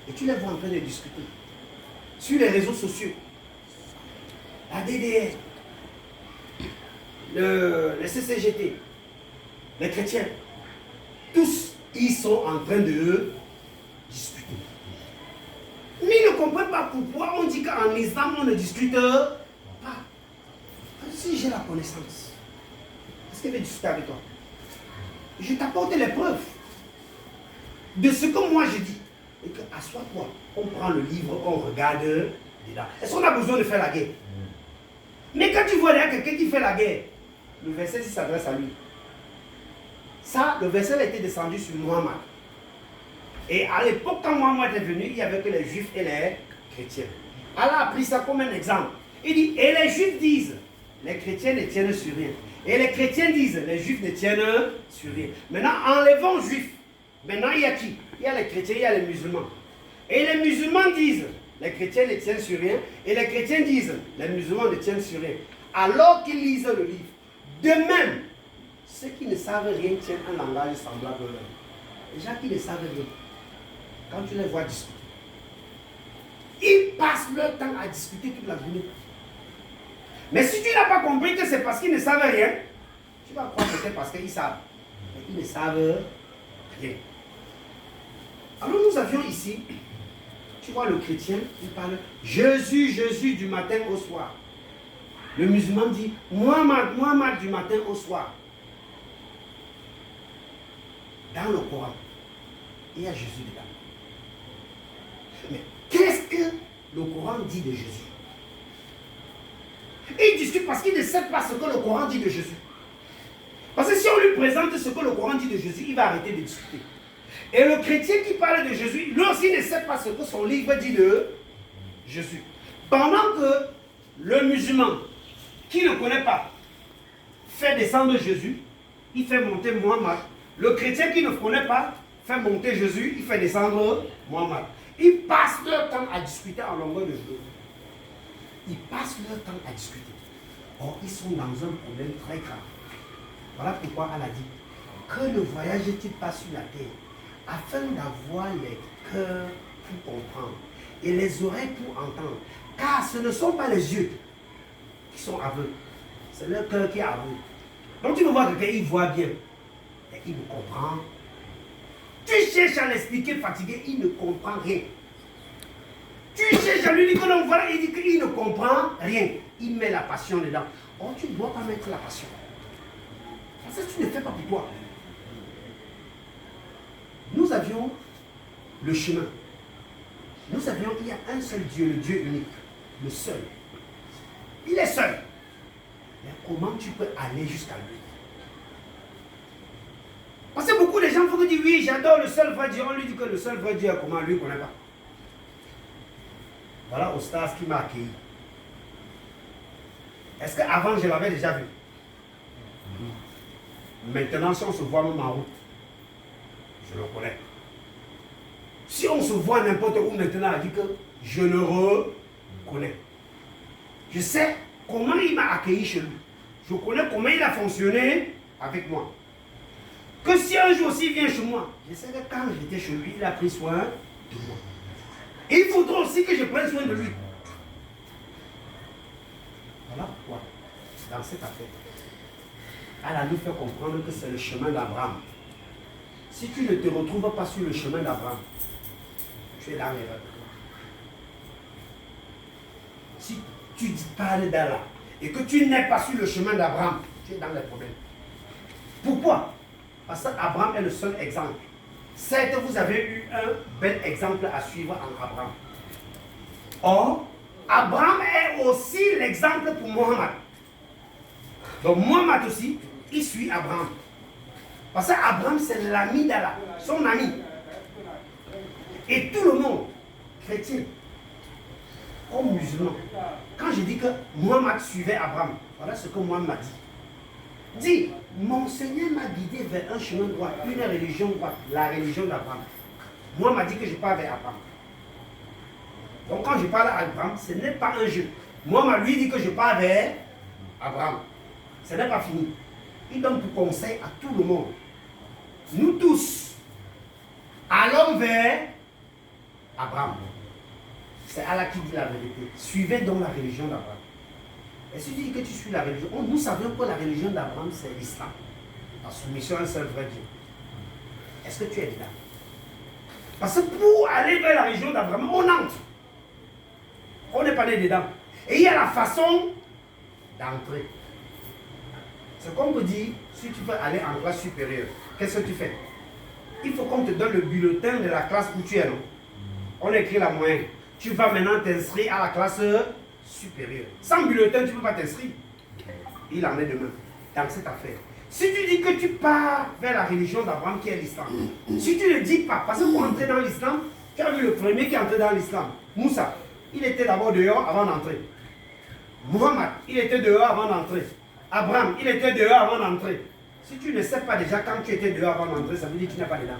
Et tu les vois en train de discuter. Sur les réseaux sociaux. La DDR. Le CCGT. Les chrétiens. Tous, ils sont en train de discuter. Mais ils ne comprennent pas pourquoi on dit qu'en islam, on ne discute pas. Si j'ai la connaissance, est-ce qu'elle veut discuter avec toi? Je t'apporte les preuves de ce que moi je dis. Et que, assois-toi, on prend le livre, on regarde dedans. Est-ce qu'on a besoin de faire la guerre? Mais quand tu vois derrière quelqu'un qui fait la guerre, le verset s'adresse à lui. Ça, le verset a été descendu sur Muhammad. Et à l'époque, quand Muhammad est venu, il n'y avait que les juifs et les chrétiens. Allah a pris ça comme un exemple. Il dit, et les juifs disent, les chrétiens ne tiennent sur rien. Et les chrétiens disent, les juifs ne tiennent sur rien. Maintenant, enlevons juifs. Maintenant, il y a qui? Il y a les chrétiens, il y a les musulmans. Et les musulmans disent, les chrétiens ne tiennent sur rien. Et les chrétiens disent, les musulmans ne tiennent sur rien. Alors qu'ils lisent le livre. De même, ceux qui ne savent rien tiennent un langage semblable à leur. Les gens qui ne savent rien, quand tu les vois discuter, ils passent leur temps à discuter toute la journée. Mais si tu n'as pas compris que c'est parce qu'ils ne savent rien, tu vas croire que c'est parce qu'ils savent. Mais ils ne savent rien. Alors nous avions ici, tu vois le chrétien, il parle Jésus, Jésus du matin au soir. Le musulman dit Muhammad, Muhammad du matin au soir. Dans le Coran, il y a Jésus dedans. Mais qu'est-ce que le Coran dit de Jésus? Il discute parce qu'il ne sait pas ce que le Coran dit de Jésus. Parce que si on lui présente ce que le Coran dit de Jésus, il va arrêter de discuter. Et le chrétien qui parle de Jésus, lui aussi ne sait pas ce que son livre dit de Jésus. Pendant que le musulman, qui ne connaît pas, fait descendre Jésus, il fait monter Muhammad. Le chrétien qui ne connaît pas, fait monter Jésus, il fait descendre Muhammad. Ils passent leur temps à discuter en longueur de journée. Ils passent leur temps à discuter. Or, ils sont dans un problème très grave. Voilà pourquoi Allah dit que le voyage est-il pas sur la terre, afin d'avoir les cœurs pour comprendre et les oreilles pour entendre. Car ce ne sont pas les yeux qui sont aveugles, c'est leur cœur qui est aveugle. Donc tu me vois quelqu'un, il voit bien, et il ne comprend. Tu cherches à l'expliquer fatigué, il ne comprend rien. Tu cherches à lui dire que non, voilà, il dit qu'il ne comprend rien. Il met la passion dedans. Oh, tu ne dois pas mettre la passion. Parce que tu ne fais pas pour toi. Nous avions le chemin. Nous avions, il y a un seul Dieu, le Dieu unique. Le seul. Il est seul. Mais comment tu peux aller jusqu'à lui? Parce que beaucoup de gens vont dire oui, j'adore le seul vrai Dieu. On lui dit que le seul vrai Dieu, comment lui ne connaît pas. Voilà Ostas qui m'a accueilli. Est-ce qu'avant je l'avais déjà vu? Maintenant, si on se voit même en route, je le connais. Si on se voit n'importe où maintenant, elle dit que je le reconnais. Je sais comment il m'a accueilli chez lui. Je connais comment il a fonctionné avec moi. Que si un jour aussi il vient chez moi, je sais que quand j'étais chez lui, il a pris soin de moi. Et il faudra aussi que je prenne soin de lui. Voilà pourquoi, dans cette affaire, elle a nous fait comprendre que c'est le chemin d'Abraham. Si tu ne te retrouves pas sur le chemin d'Abraham, tu es dans l'erreur. Si tu parles d'Allah et que tu n'es pas sur le chemin d'Abraham, tu es dans les problèmes. Pourquoi? Parce qu'Abraham est le seul exemple. Certes, vous avez eu un bel exemple à suivre en Abraham. Or, Abraham est aussi l'exemple pour Mohammed. Donc Mohammed aussi, il suit Abraham. Parce qu'Abraham, c'est l'ami d'Allah, son ami. Et tout le monde, chrétien, comme musulman, quand je dis que Mohammed suivait Abraham, voilà ce que Mohammed m'a dit. Dit, mon Seigneur m'a guidé vers un chemin droit, une religion droite, la religion d'Abraham. Moi, m'a dit que je parle vers Abraham. Donc quand je parle à Abraham, ce n'est pas un jeu. Moi, m'a lui dit que je parle vers Abraham. Ce n'est pas fini. Il donne pour conseil à tout le monde. Nous tous, allons vers Abraham. C'est Allah qui dit la vérité. Suivez donc la religion d'Abraham. Et si tu dis que tu suis la religion, nous savions que la religion d'Abraham, c'est l'islam. La soumission à un seul vrai Dieu. Est-ce que tu es dedans? Parce que pour aller vers la religion d'Abraham, on entre. On n'est pas né dedans. Et il y a la façon d'entrer. C'est comme on dit, si tu veux aller en classe supérieure, qu'est-ce que tu fais? Il faut qu'on te donne le bulletin de la classe où tu es, non? On écrit la moyenne. Tu vas maintenant t'inscrire à la classe supérieure. Sans bulletin, tu ne peux pas t'inscrire. Il en est de même dans cette affaire. Si tu dis que tu pars vers la religion d'Abraham qui est l'islam, si tu ne dis pas, parce que pour entrer dans l'islam, tu as vu le premier qui est entré dans l'islam, Moussa, il était d'abord dehors avant d'entrer. Muhammad, il était dehors avant d'entrer. Abraham, il était dehors avant d'entrer. Si tu ne sais pas déjà quand tu étais dehors avant d'entrer, ça veut dire que tu n'es pas dedans.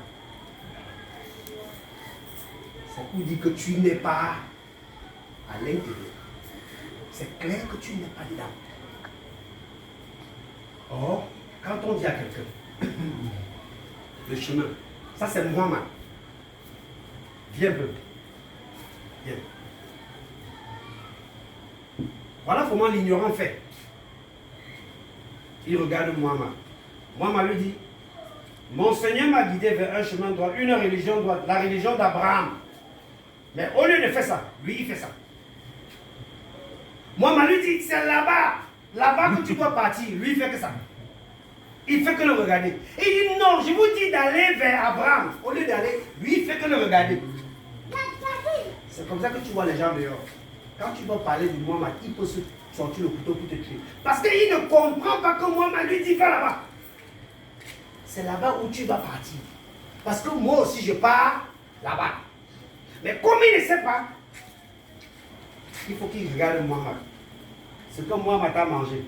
C'est pour dire que tu n'es pas à l'intérieur. C'est clair que tu n'es pas dedans. Or, quand on dit à quelqu'un, le chemin, ça c'est Muhammad. Viens peu. Viens. Voilà comment l'ignorant fait. Il regarde Muhammad. Muhammad lui dit, mon Seigneur m'a guidé vers un chemin droit, une religion droite, la religion d'Abraham. Mais au lieu de faire ça, lui il fait ça. Muhammad lui dit, c'est là-bas, là-bas que tu dois partir. Lui il fait que ça. Il fait que le regarder. Il dit, non, je vous dis d'aller vers Abraham. Au lieu d'aller, lui il fait que le regarder. C'est comme ça que tu vois les gens dehors. Quand tu dois parler de Muhammad, il peut se sortir le couteau pour te tuer. Parce qu'il ne comprend pas que Muhammad lui dit, va là-bas. C'est là-bas où tu dois partir. Parce que moi aussi je pars là-bas. Mais comme il ne sait pas, il faut qu'il regarde Muhammad. Ce que Muhammad a mangé.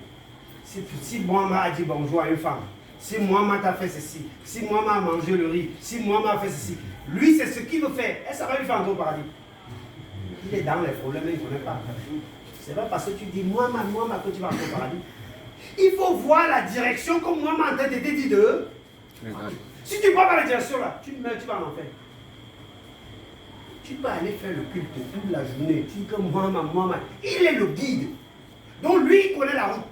Si Muhammad a dit bonjour à une femme, si Muhammad a fait ceci, si Muhammad a mangé le riz, si Muhammad a fait ceci, lui c'est ce qu'il veut faire. Et ça va lui faire entrer au paradis. Il est dans les problèmes, il ne connaît pas. C'est pas parce que tu dis Muhammad que tu vas entrer au paradis. Il faut voir la direction comme Muhammad en train de te dire de. Si tu ne vois pas la direction là, tu meurs, tu vas en enfer. Tu peux aller faire le culte toute la journée. Tu dis que Muhammad, il est le guide. Donc lui, il connaît la route.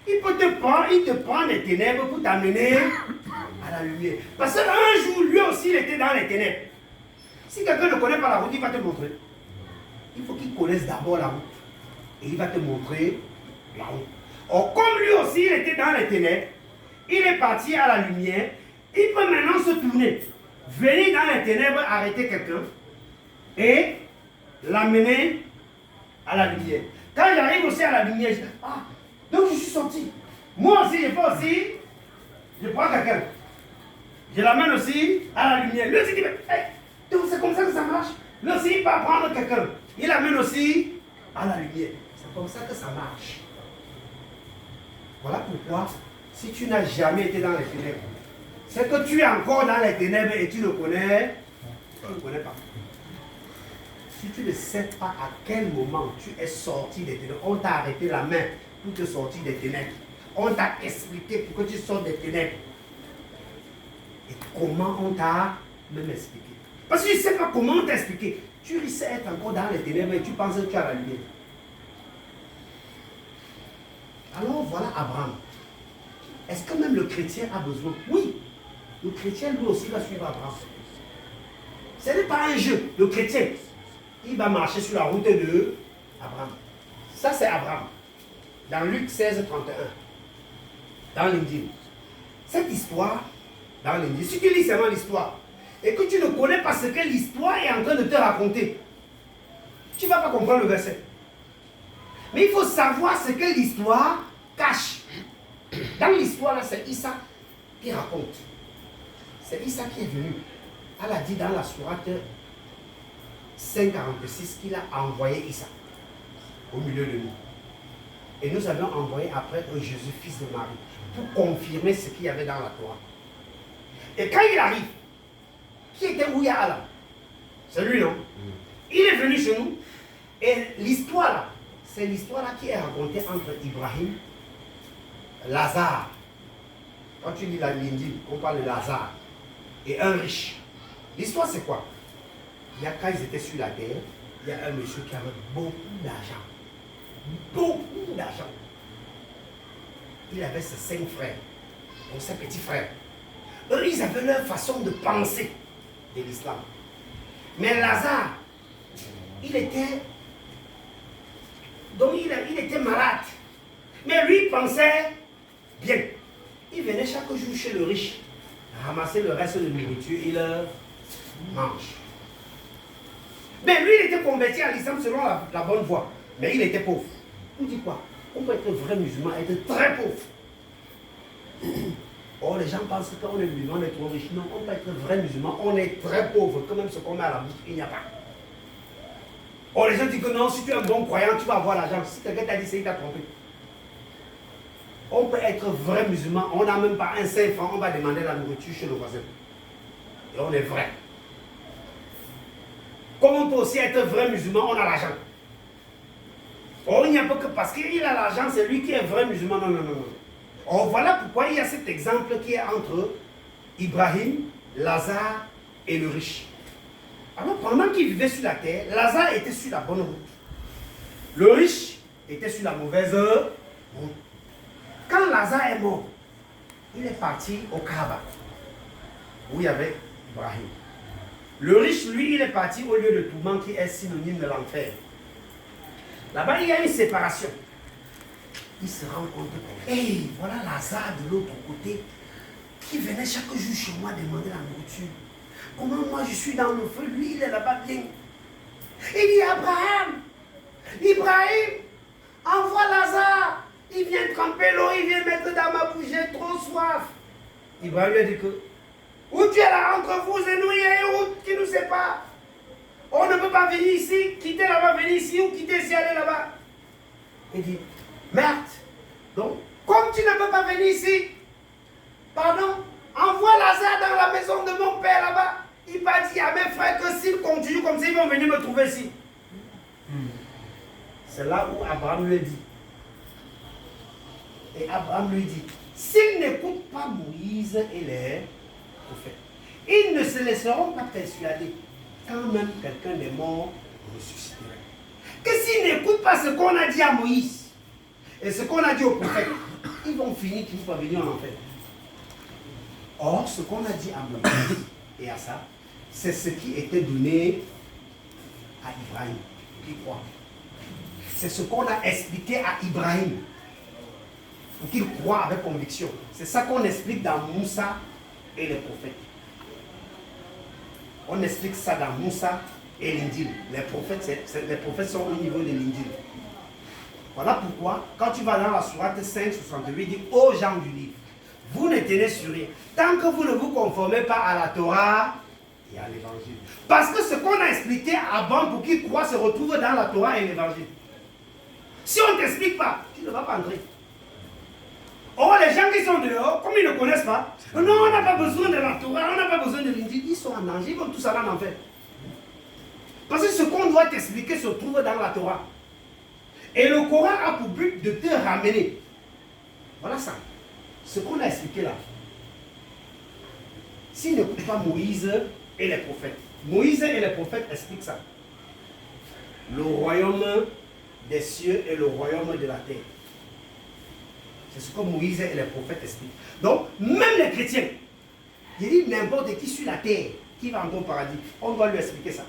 Il peut te prendre, il te prend les ténèbres pour t'amener à la lumière. Parce qu'un jour, lui aussi, il était dans les ténèbres. Si quelqu'un ne connaît pas la route, il va te montrer. Il faut qu'il connaisse d'abord la route. Et il va te montrer la route. Or, comme lui aussi, il était dans les ténèbres, il est parti à la lumière, il peut maintenant se tourner, venir dans les ténèbres, arrêter quelqu'un et l'amener à la lumière. Quand il arrive aussi à la lumière, je dis, ah, donc je suis sorti. Moi aussi, je fais aussi, je prends quelqu'un. Je l'amène aussi à la lumière. Lui aussi, il dit, hey, donc c'est comme ça que ça marche. Lui aussi, il va prendre quelqu'un. Il l'amène aussi à la lumière. C'est comme ça que ça marche. Voilà pourquoi, si tu n'as jamais été dans les ténèbres, c'est que tu es encore dans les ténèbres et tu ne connais Tu ne connais pas. Si tu ne sais pas à quel moment tu es sorti des ténèbres, on t'a arrêté la main pour te sortir des ténèbres. On t'a expliqué pour que tu sortes des ténèbres. Et comment on t'a même expliqué. Parce que tu ne sais pas comment on t'a expliqué. Tu risques d'être encore dans les ténèbres et tu penses que tu as la lumière. Alors voilà Abraham. Est-ce que même le chrétien a besoin? Oui. Le chrétien lui aussi va suivre Abraham. Ce n'est pas un jeu. Le chrétien, il va marcher sur la route de Abraham. Ça c'est Abraham. Dans Luc 16, 31. Dans l'Injil. Cette histoire, dans l'Injil, si tu lis seulement l'histoire, et que tu ne connais pas ce que l'histoire est en train de te raconter, tu ne vas pas comprendre le verset. Mais il faut savoir ce que l'histoire cache. Dans l'histoire, là, c'est Issa qui raconte. C'est Issa qui est venu. Elle a dit dans la sourate 546 qu'il a envoyé Issa au milieu de nous. Et nous avions envoyé après Jésus, fils de Marie, pour confirmer ce qu'il y avait dans la Torah. Et quand il arrive, qui était Ouya Allah? C'est lui, non? Il est venu chez nous. Et l'histoire là, c'est l'histoire là qui est racontée entre Ibrahim, Lazare. Quand tu lis la Lindy, on parle de Lazare. Et un riche. L'histoire c'est quoi? Il y a quand ils étaient sur la terre, il y a un monsieur qui avait beaucoup d'argent. Beaucoup d'argent. Il avait ses 5 frères, donc ses petits frères. Eux, ils avaient leur façon de penser de l'islam. Mais Lazare, il était malade. Mais lui, il pensait bien. Il venait chaque jour chez le riche, ramasser le reste de nourriture, il mange. Mais lui, il était converti à l'islam selon la bonne voie. Mais il était pauvre. On dit quoi? On peut être vrai musulman et être très pauvre. Or, les gens pensent que quand on est musulman, on est trop riche. Non, on peut être vrai musulman, on est très pauvre. Quand même ce qu'on met à la bouche, il n'y a pas. Or, les gens disent que non, si tu es un bon croyant, tu vas avoir l'argent. Si quelqu'un t'a dit ça, il t'a trompé. On peut être vrai musulman, on n'a même pas un 5 francs, on va demander la nourriture chez le voisin. Et on est vrai. Comme on peut aussi être vrai musulman, on a l'argent. Or, il n'y a pas que parce qu'il a l'argent, c'est lui qui est vrai musulman. Non, non, non, non. Or, voilà pourquoi il y a cet exemple qui est entre Ibrahim, Lazare et le riche. Alors, pendant qu'il vivait sur la terre, Lazare était sur la bonne route. Le riche était sur la mauvaise route. Quand Lazare est mort, il est parti au Kaaba, où il y avait Ibrahim. Le riche, lui, il est parti au lieu de tourment qui est synonyme de l'enfer. Là-bas, il y a une séparation. Il se rend compte que, hey, voilà Lazare de l'autre côté, qui venait chaque jour chez moi demander la nourriture. Comment moi je suis dans le feu, lui il est là-bas bien. Il dit Abraham, Ibrahim, envoie Lazare. Il vient tremper l'eau, il vient mettre dans ma bouche, j'ai trop soif. Ibrahim lui a dit que, où tu es là entre vous et nous, il y a une route qui nous sépare. On ne peut pas venir ici, quitter là-bas, venir ici ou quitter ici, aller là-bas. Il dit, merde. Donc, comme tu ne peux pas venir ici, pardon, envoie Lazare dans la maison de mon père là-bas. Il m'a dit à mes frères que s'ils continuent comme ça, ils vont venir me trouver ici. C'est là où Abraham lui dit. Et Abraham lui dit, s'ils n'écoutent pas Moïse et les prophètes, ils ne se laisseront pas persuader quand même quelqu'un des morts ressusciterait. Que s'ils n'écoutent pas ce qu'on a dit à Moïse et ce qu'on a dit aux prophètes, ils vont finir qu'ils vont venir en enfer. Or, ce qu'on a dit à Moïse et à ça, c'est ce qui était donné à Ibrahim, qui croit. C'est ce qu'on a expliqué à Ibrahim, pour qu'il croit avec conviction. C'est ça qu'on explique dans Moussa et les prophètes. On explique ça dans Moussa et l'Injil. Les prophètes sont au niveau de l'Injil. Voilà pourquoi, quand tu vas dans la sourate 5:68, il dit aux gens du livre, vous ne tenez sur rien. Tant que vous ne vous conformez pas à la Torah et à l'évangile. Parce que ce qu'on a expliqué avant pour qu'ils croient se retrouve dans la Torah et l'évangile. Si on ne t'explique pas, tu ne vas pas entrer. Or, les gens qui sont dehors, comme ils ne ne connaissent pas. Non, on n'a pas besoin de la Torah, on n'a pas besoin de l'Injil. Ils sont en danger, ils vont tous aller en enfer. Parce que ce qu'on doit t'expliquer se trouve dans la Torah. Et le Coran a pour but de te ramener. Voilà ça. Ce qu'on a expliqué là. S'il n'écoute pas Moïse et les prophètes. Moïse et les prophètes expliquent ça. Le royaume des cieux et le royaume de la terre. C'est ce que Moïse et les prophètes expliquent. Donc, même les chrétiens, il dit n'importe qui sur la terre qui va entrer au paradis, on doit lui expliquer ça.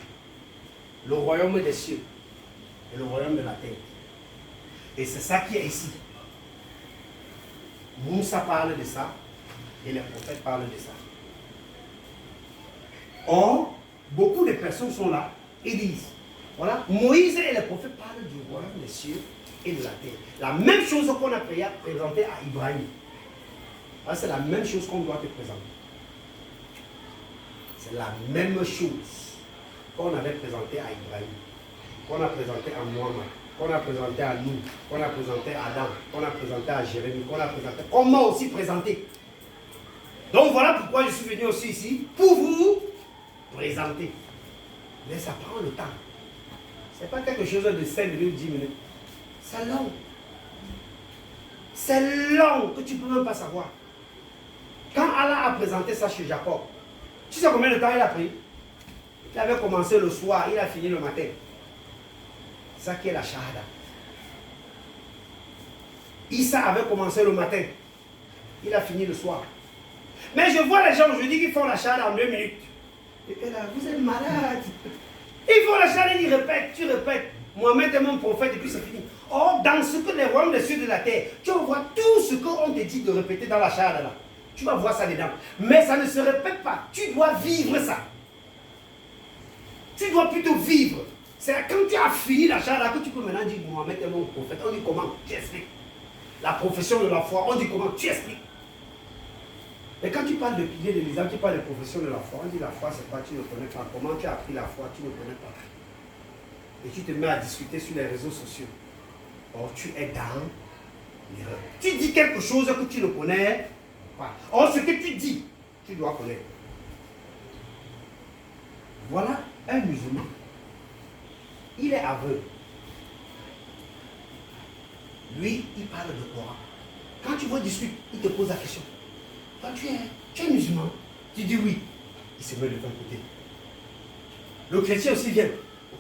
Le royaume des cieux et le royaume de la terre. Et c'est ça qui est ici. Moussa parle de ça et les prophètes parlent de ça. Or, beaucoup de personnes sont là et disent, voilà, Moïse et les prophètes parlent du royaume des cieux et de la terre. La même chose qu'on a présenté à Ibrahim. C'est la même chose qu'on doit te présenter. C'est la même chose qu'on avait présenté à Ibrahim, qu'on a présenté à Mohamed, qu'on a présenté à nous, qu'on a présenté à Adam, qu'on a présenté à Jérémie, qu'on a présenté, qu'on m'a aussi présenté. Donc voilà pourquoi je suis venu aussi ici, pour vous présenter. Mais ça prend le temps. Ce n'est pas quelque chose de 5 minutes, 10 minutes. C'est long. C'est long que tu ne peux même pas savoir. Quand Allah a présenté ça chez Jacob, tu sais combien de temps il a pris? Il avait commencé le soir, il a fini le matin. Ça qui est la shahada. Issa avait commencé le matin. Il a fini le soir. Mais je vois les gens aujourd'hui qui font la shahada en 2 minutes. Et là, vous êtes malade. Ils font la shahada, ils répètent, tu répètes. Mohamed est mon prophète et puis c'est fini. Or, dans ce que les royaumes des cieux de la terre, tu vas voir tout ce qu'on te dit de répéter dans la shahada là. Tu vas voir ça dedans. Mais ça ne se répète pas. Tu dois vivre ça. Tu dois plutôt vivre. C'est quand tu as fini la shahada que tu peux maintenant dire Mohamed est mon prophète. On dit comment? Tu expliques. La profession de la foi, on dit comment? Tu expliques. Et quand tu parles de piliers de l'islam, tu parles de profession de la foi. On dit la foi, c'est pas, tu ne connais pas. Comment tu as appris la foi, tu ne connais pas. Et tu te mets à discuter sur les réseaux sociaux. Or, tu es dans l'erreur. Tu dis quelque chose que tu ne connais pas. Or, ce que tu dis, tu dois connaître. Voilà un musulman. Il est aveugle. Lui, il parle de Coran. Quand tu veux discuter, il te pose la question. Toi, tu es musulman? Tu dis oui. Il se met de ton côté. Le chrétien aussi vient.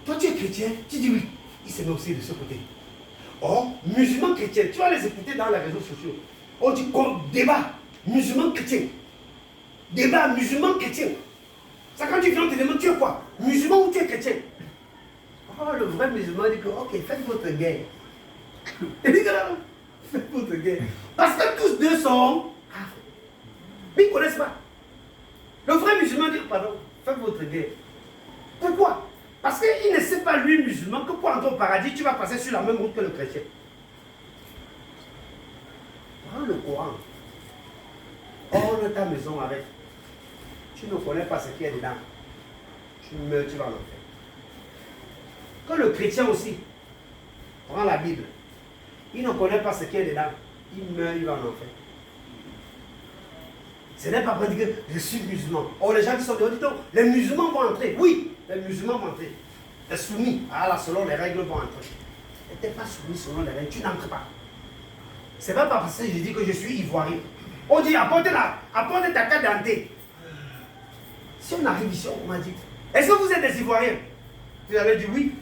Toi, tu es chrétien? Tu dis oui. Il se met aussi de ce côté. Or, musulman chrétien, tu vas les écouter dans les réseaux sociaux. On dit débat, musulman chrétien. Débat, musulman chrétien. Ça, quand tu viens, on te demande, tu es quoi? Musulman ou tu es chrétien? Oh, le vrai musulman dit que, ok, faites votre guerre. Il dit que là, faites votre guerre. Parce que tous deux sont kafirs. Ils ne connaissent pas. Le vrai musulman dit, pardon, faites votre guerre. Pourquoi? Parce qu'il ne sait pas, lui, musulman, que pour entrer au paradis, tu vas passer sur la même route que le chrétien. Prends le Coran. Orne ta maison avec. Tu ne connais pas ce qui est dedans. Tu meurs, tu vas en enfer. Que le chrétien aussi prend la Bible. Il ne connaît pas ce qui est dedans. Il meurt, il va en enfer. Ce n'est pas pour dire que je suis musulman. Or, les gens qui sont dehors disent donc, les musulmans vont entrer. Oui, les musulmans vont entrer. Les soumis, selon les règles, vont entrer. Tu n'es pas soumis selon les règles, tu n'entres pas. Ce n'est pas parce que je dis que je suis ivoirien. On dit apporte ta carte d'identité. Si on arrive ici, on m'a dit, est-ce que vous êtes des Ivoiriens? Vous avez dit oui.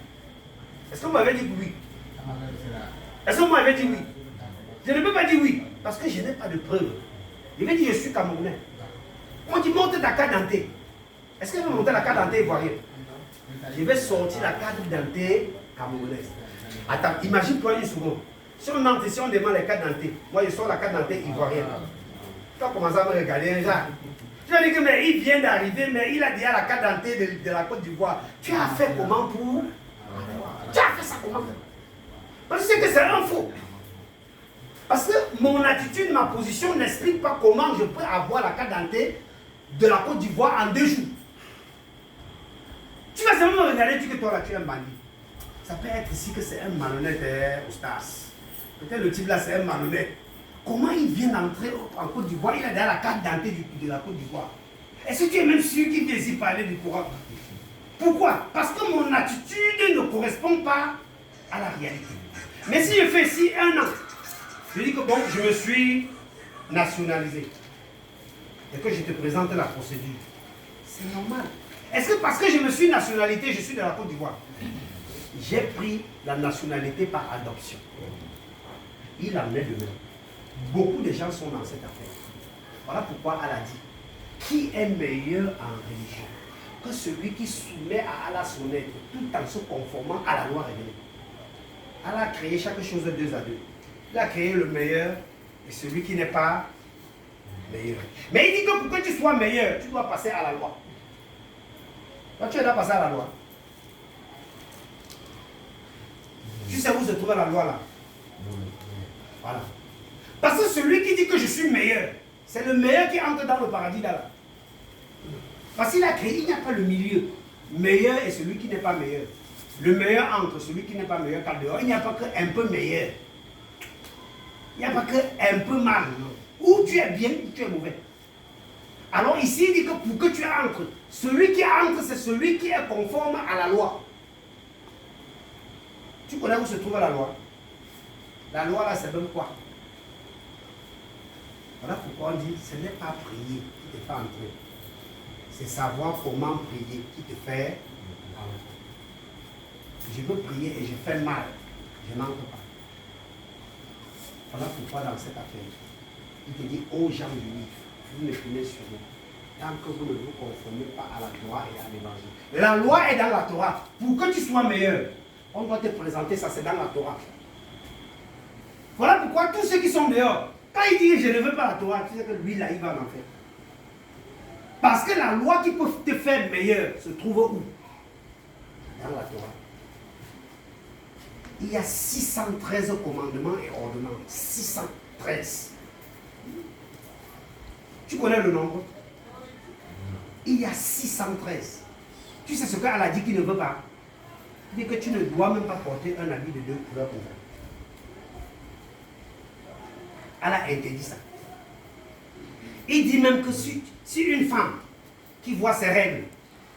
Est-ce que vous m'avez dit oui? Est-ce que vous m'avez dit oui? Je ne peux pas dire oui, parce que je n'ai pas de preuves. Je vais dire je suis Camerounais. On dit monte ta carte d'identité. Est-ce que vous montez la carte d'identité ivoirienne? Je vais sortir la carte d'identité camerounaise. Attends, imagine-toi une seconde. Si on entre ici, on demande la carte d'identité. Moi, je sors la carte d'identité ivoirienne. Tu vas commencer à me regarder un genre. Tu vas dire que mais il vient d'arriver, mais il a déjà la carte d'identité de la Côte d'Ivoire. Tu as fait comment pour... Tu as fait ça comment? Parce que c'est un faux. Parce que mon attitude, ma position n'explique pas comment je peux avoir la carte d'identité de la Côte d'Ivoire en 2 jours. Tu vas seulement me regarder et dire que toi là tu es un bandit. Ça peut être ici que c'est un malhonnête au Stars. Peut-être le type là c'est un malhonnête. comment il vient d'entrer en Côte d'Ivoire? Il a dans la carte d'identité de la Côte d'Ivoire. Est-ce que tu es même sûr qu'il vient ici parler du Coran? Pourquoi? Parce que mon attitude ne correspond pas à la réalité. Mais si je fais ici 1 an, je dis que bon, je me suis nationalisé et que je te présente la procédure, c'est normal. Est-ce que parce que je me suis nationalité, je suis de la Côte d'Ivoire? J'ai pris la nationalité par adoption. Il en est de même. Beaucoup de gens sont dans cette affaire. Voilà pourquoi Allah dit, qui est meilleur en religion que celui qui soumet à Allah son être tout en se conformant à la loi révélée? Allah a créé chaque chose de 2 à 2. Il a créé le meilleur et celui qui n'est pas meilleur. Mais il dit que pour que tu sois meilleur, tu dois passer à la loi. Toi, tu dois passer à la loi. Tu sais où se trouve la loi là? Voilà. Parce que celui qui dit que je suis meilleur, c'est le meilleur qui entre dans le paradis d'Allah. Parce qu'il a créé, il n'y a pas le milieu. Meilleur et celui qui n'est pas meilleur. Le meilleur entre celui qui n'est pas meilleur qu'à dehors. Il n'y a pas qu'un peu meilleur. Il n'y a pas qu'un peu mal. Ou tu es bien ou tu es mauvais. Alors ici, il dit que pour que tu entres, celui qui entre, c'est celui qui est conforme à la loi. Tu connais où se trouve la loi? La loi là, c'est même quoi? Voilà pourquoi on dit, ce n'est pas prier qui te fait entrer. C'est savoir comment prier qui te fait entrer. Je veux prier et je fais mal. Je n'entre pas. Voilà pourquoi dans cette affaire, il te dit aux gens du livre, vous ne prenez sur vous. Tant que vous ne vous conformez pas à la Torah et à l'évangile. La loi est dans la Torah. Pour que tu sois meilleur, on doit te présenter ça, c'est dans la Torah. Voilà pourquoi tous ceux qui sont dehors, quand il dit je ne veux pas la Torah, tu sais que lui là, il va en enfer. Parce que la loi qui peut te faire meilleur se trouve où? Dans la Torah. Il y a 613 commandements et ordonnances. 613. Tu connais le nombre? Il y a 613. Tu sais ce qu'Allah dit qu'il ne veut pas? Il dit que tu ne dois même pas porter un habit de 2 couleurs comme ça. Allah interdit ça. Il dit même que si une femme qui voit ses règles,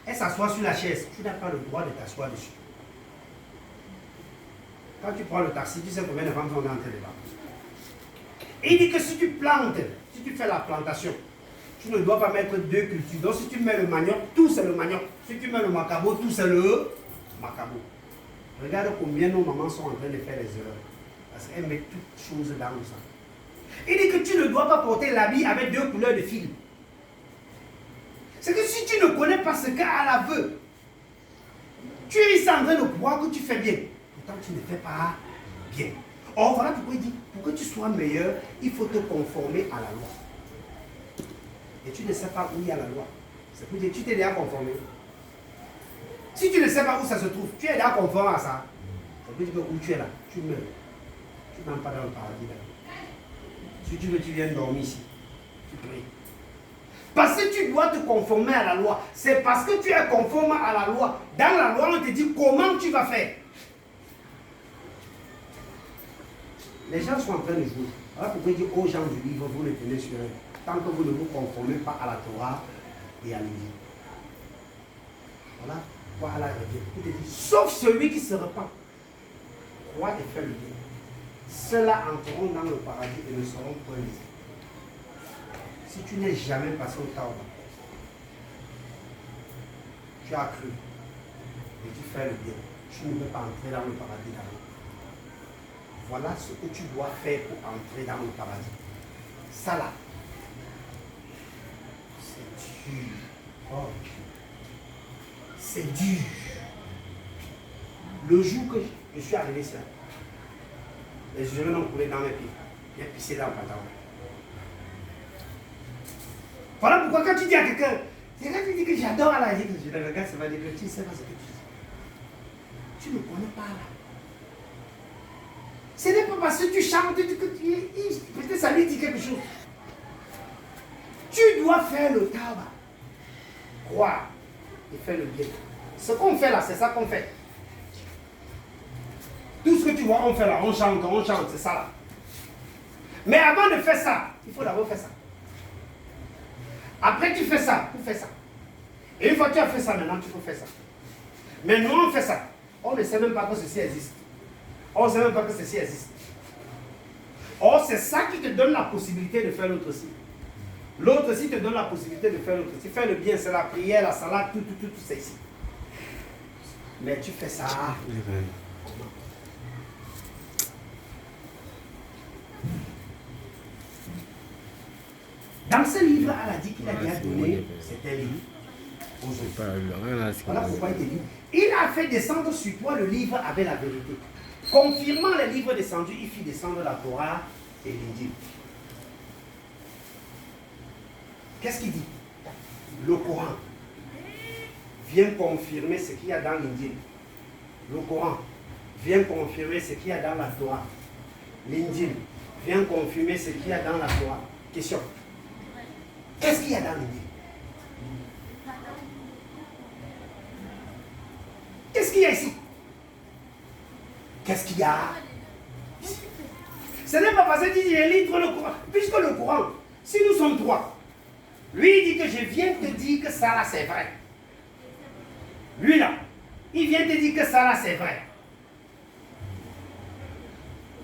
elle s'assoit sur la chaise, tu n'as pas le droit de t'asseoir dessus. Quand tu prends le taxi, tu sais combien de femmes sont entrées là-bas. Il dit que si tu plantes, si tu fais la plantation, tu ne dois pas mettre 2 cultures. Donc si tu mets le manioc, tout c'est le manioc. Si tu mets le macabo, tout c'est le macabo. Regarde combien nos mamans sont en train de faire les erreurs. Parce qu'elles mettent toutes choses dans le sang. Il dit que tu ne dois pas porter l'habit avec 2 couleurs de fil. C'est que si tu ne connais pas ce qu'Allah veut, tu es ici en train de croire que tu fais bien. Pourtant tu ne fais pas bien. Or voilà pourquoi il dit, pour que tu sois meilleur, il faut te conformer à la loi. Et tu ne sais pas où il y a la loi. C'est pour dire, tu t'es déjà conformé. Si tu ne sais pas où ça se trouve, tu es déjà conforme à ça. Ça veut dire que où tu es là, tu meurs. Tu n'entres pas dans le paradis là. Si tu veux, tu viens dormir ici. Tu pries. Parce que tu dois te conformer à la loi. C'est parce que tu es conforme à la loi. Dans la loi, on te dit comment tu vas faire. Les gens sont en train de jouer. Voilà pourquoi il dit aux gens du livre, vous les tenez sur eux. Tant que vous ne vous conformez pas à la Torah et à l'Église. Voilà. Voilà. Il te dit, sauf celui qui se repent, croit et fait le bien. Ceux-là entreront dans le paradis et ne seront point lésés. Si tu n'es jamais passé au Tawba, tu as cru et tu fais le bien, tu ne peux pas entrer dans le paradis d'Allah. Voilà ce que tu dois faire pour entrer dans le paradis. Ça là, c'est dur. Oh, c'est dur. Le jour que je suis arrivé ici, les yeux m'ont coulé dans mes pieds. J'ai pissé dans le pantalon. Voilà pourquoi quand tu dis à quelqu'un, c'est quand tu dis que j'adore Allah, je le regarde, ça va dire que tu ne sais pas ce que tu dis. Tu ne connais pas Allah. Ce n'est pas parce que tu chantes que peut-être ça lui dit quelque chose. Tu dois faire le tabac. Croire et faire le bien. Ce qu'on fait là, c'est ça qu'on fait. Tout ce que tu vois, on fait là, on chante, c'est ça là. Mais avant de faire ça, il faut d'abord faire ça. Après, tu fais ça, tu fais ça. Et une fois que tu as fait ça, maintenant, tu peux faire ça. Mais nous, on fait ça. On ne sait même pas que ceci existe. On ne sait même pas que ceci existe. Or, c'est ça qui te donne la possibilité de faire l'autre aussi. L'autre aussi te donne la possibilité de faire l'autre aussi. Faire le bien, c'est la prière, la salade, tout c'est ici. Mais tu fais ça. Dans ce livre, elle a dit qu'il a déjà donné cet livre aux autres. Voilà pourquoi il est dit. Il a fait descendre sur toi le livre avec la vérité. Confirmant le livre descendu, il fit descendre la Torah et l'Injil. Qu'est-ce qu'il dit? Le Coran vient confirmer ce qu'il y a dans l'Injil. Le Coran vient confirmer ce qu'il y a dans la Torah. L'Injil vient confirmer ce qu'il y a dans la Torah. Question. Qu'est-ce qu'il y a dans l'Injil? Qu'est-ce qu'il y a ici? Qu'est-ce qu'il y a ici? Ce n'est pas parce que tu dis je lis le Coran. Puisque le Coran, si nous sommes trois, lui il dit que je viens te dire que ça là c'est vrai. Lui là, il vient te dire que ça là c'est vrai.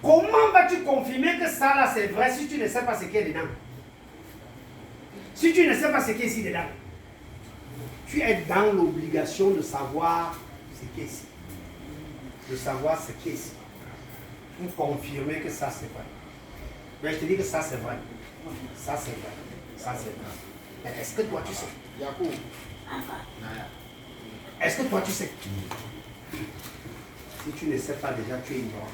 Comment vas-tu confirmer que ça là c'est vrai si tu ne sais pas ce qu'il y a dedans? Si tu ne sais pas ce qu'il y a ici dedans, tu es dans l'obligation de savoir ce qui est ici. De savoir ce qui est ici. Pour confirmer que ça c'est vrai. Mais je te dis que ça c'est vrai. Ça c'est vrai. Ça c'est vrai. Mais est-ce que toi tu sais? Est-ce que toi tu sais? Si tu ne sais pas déjà, tu es ignorant.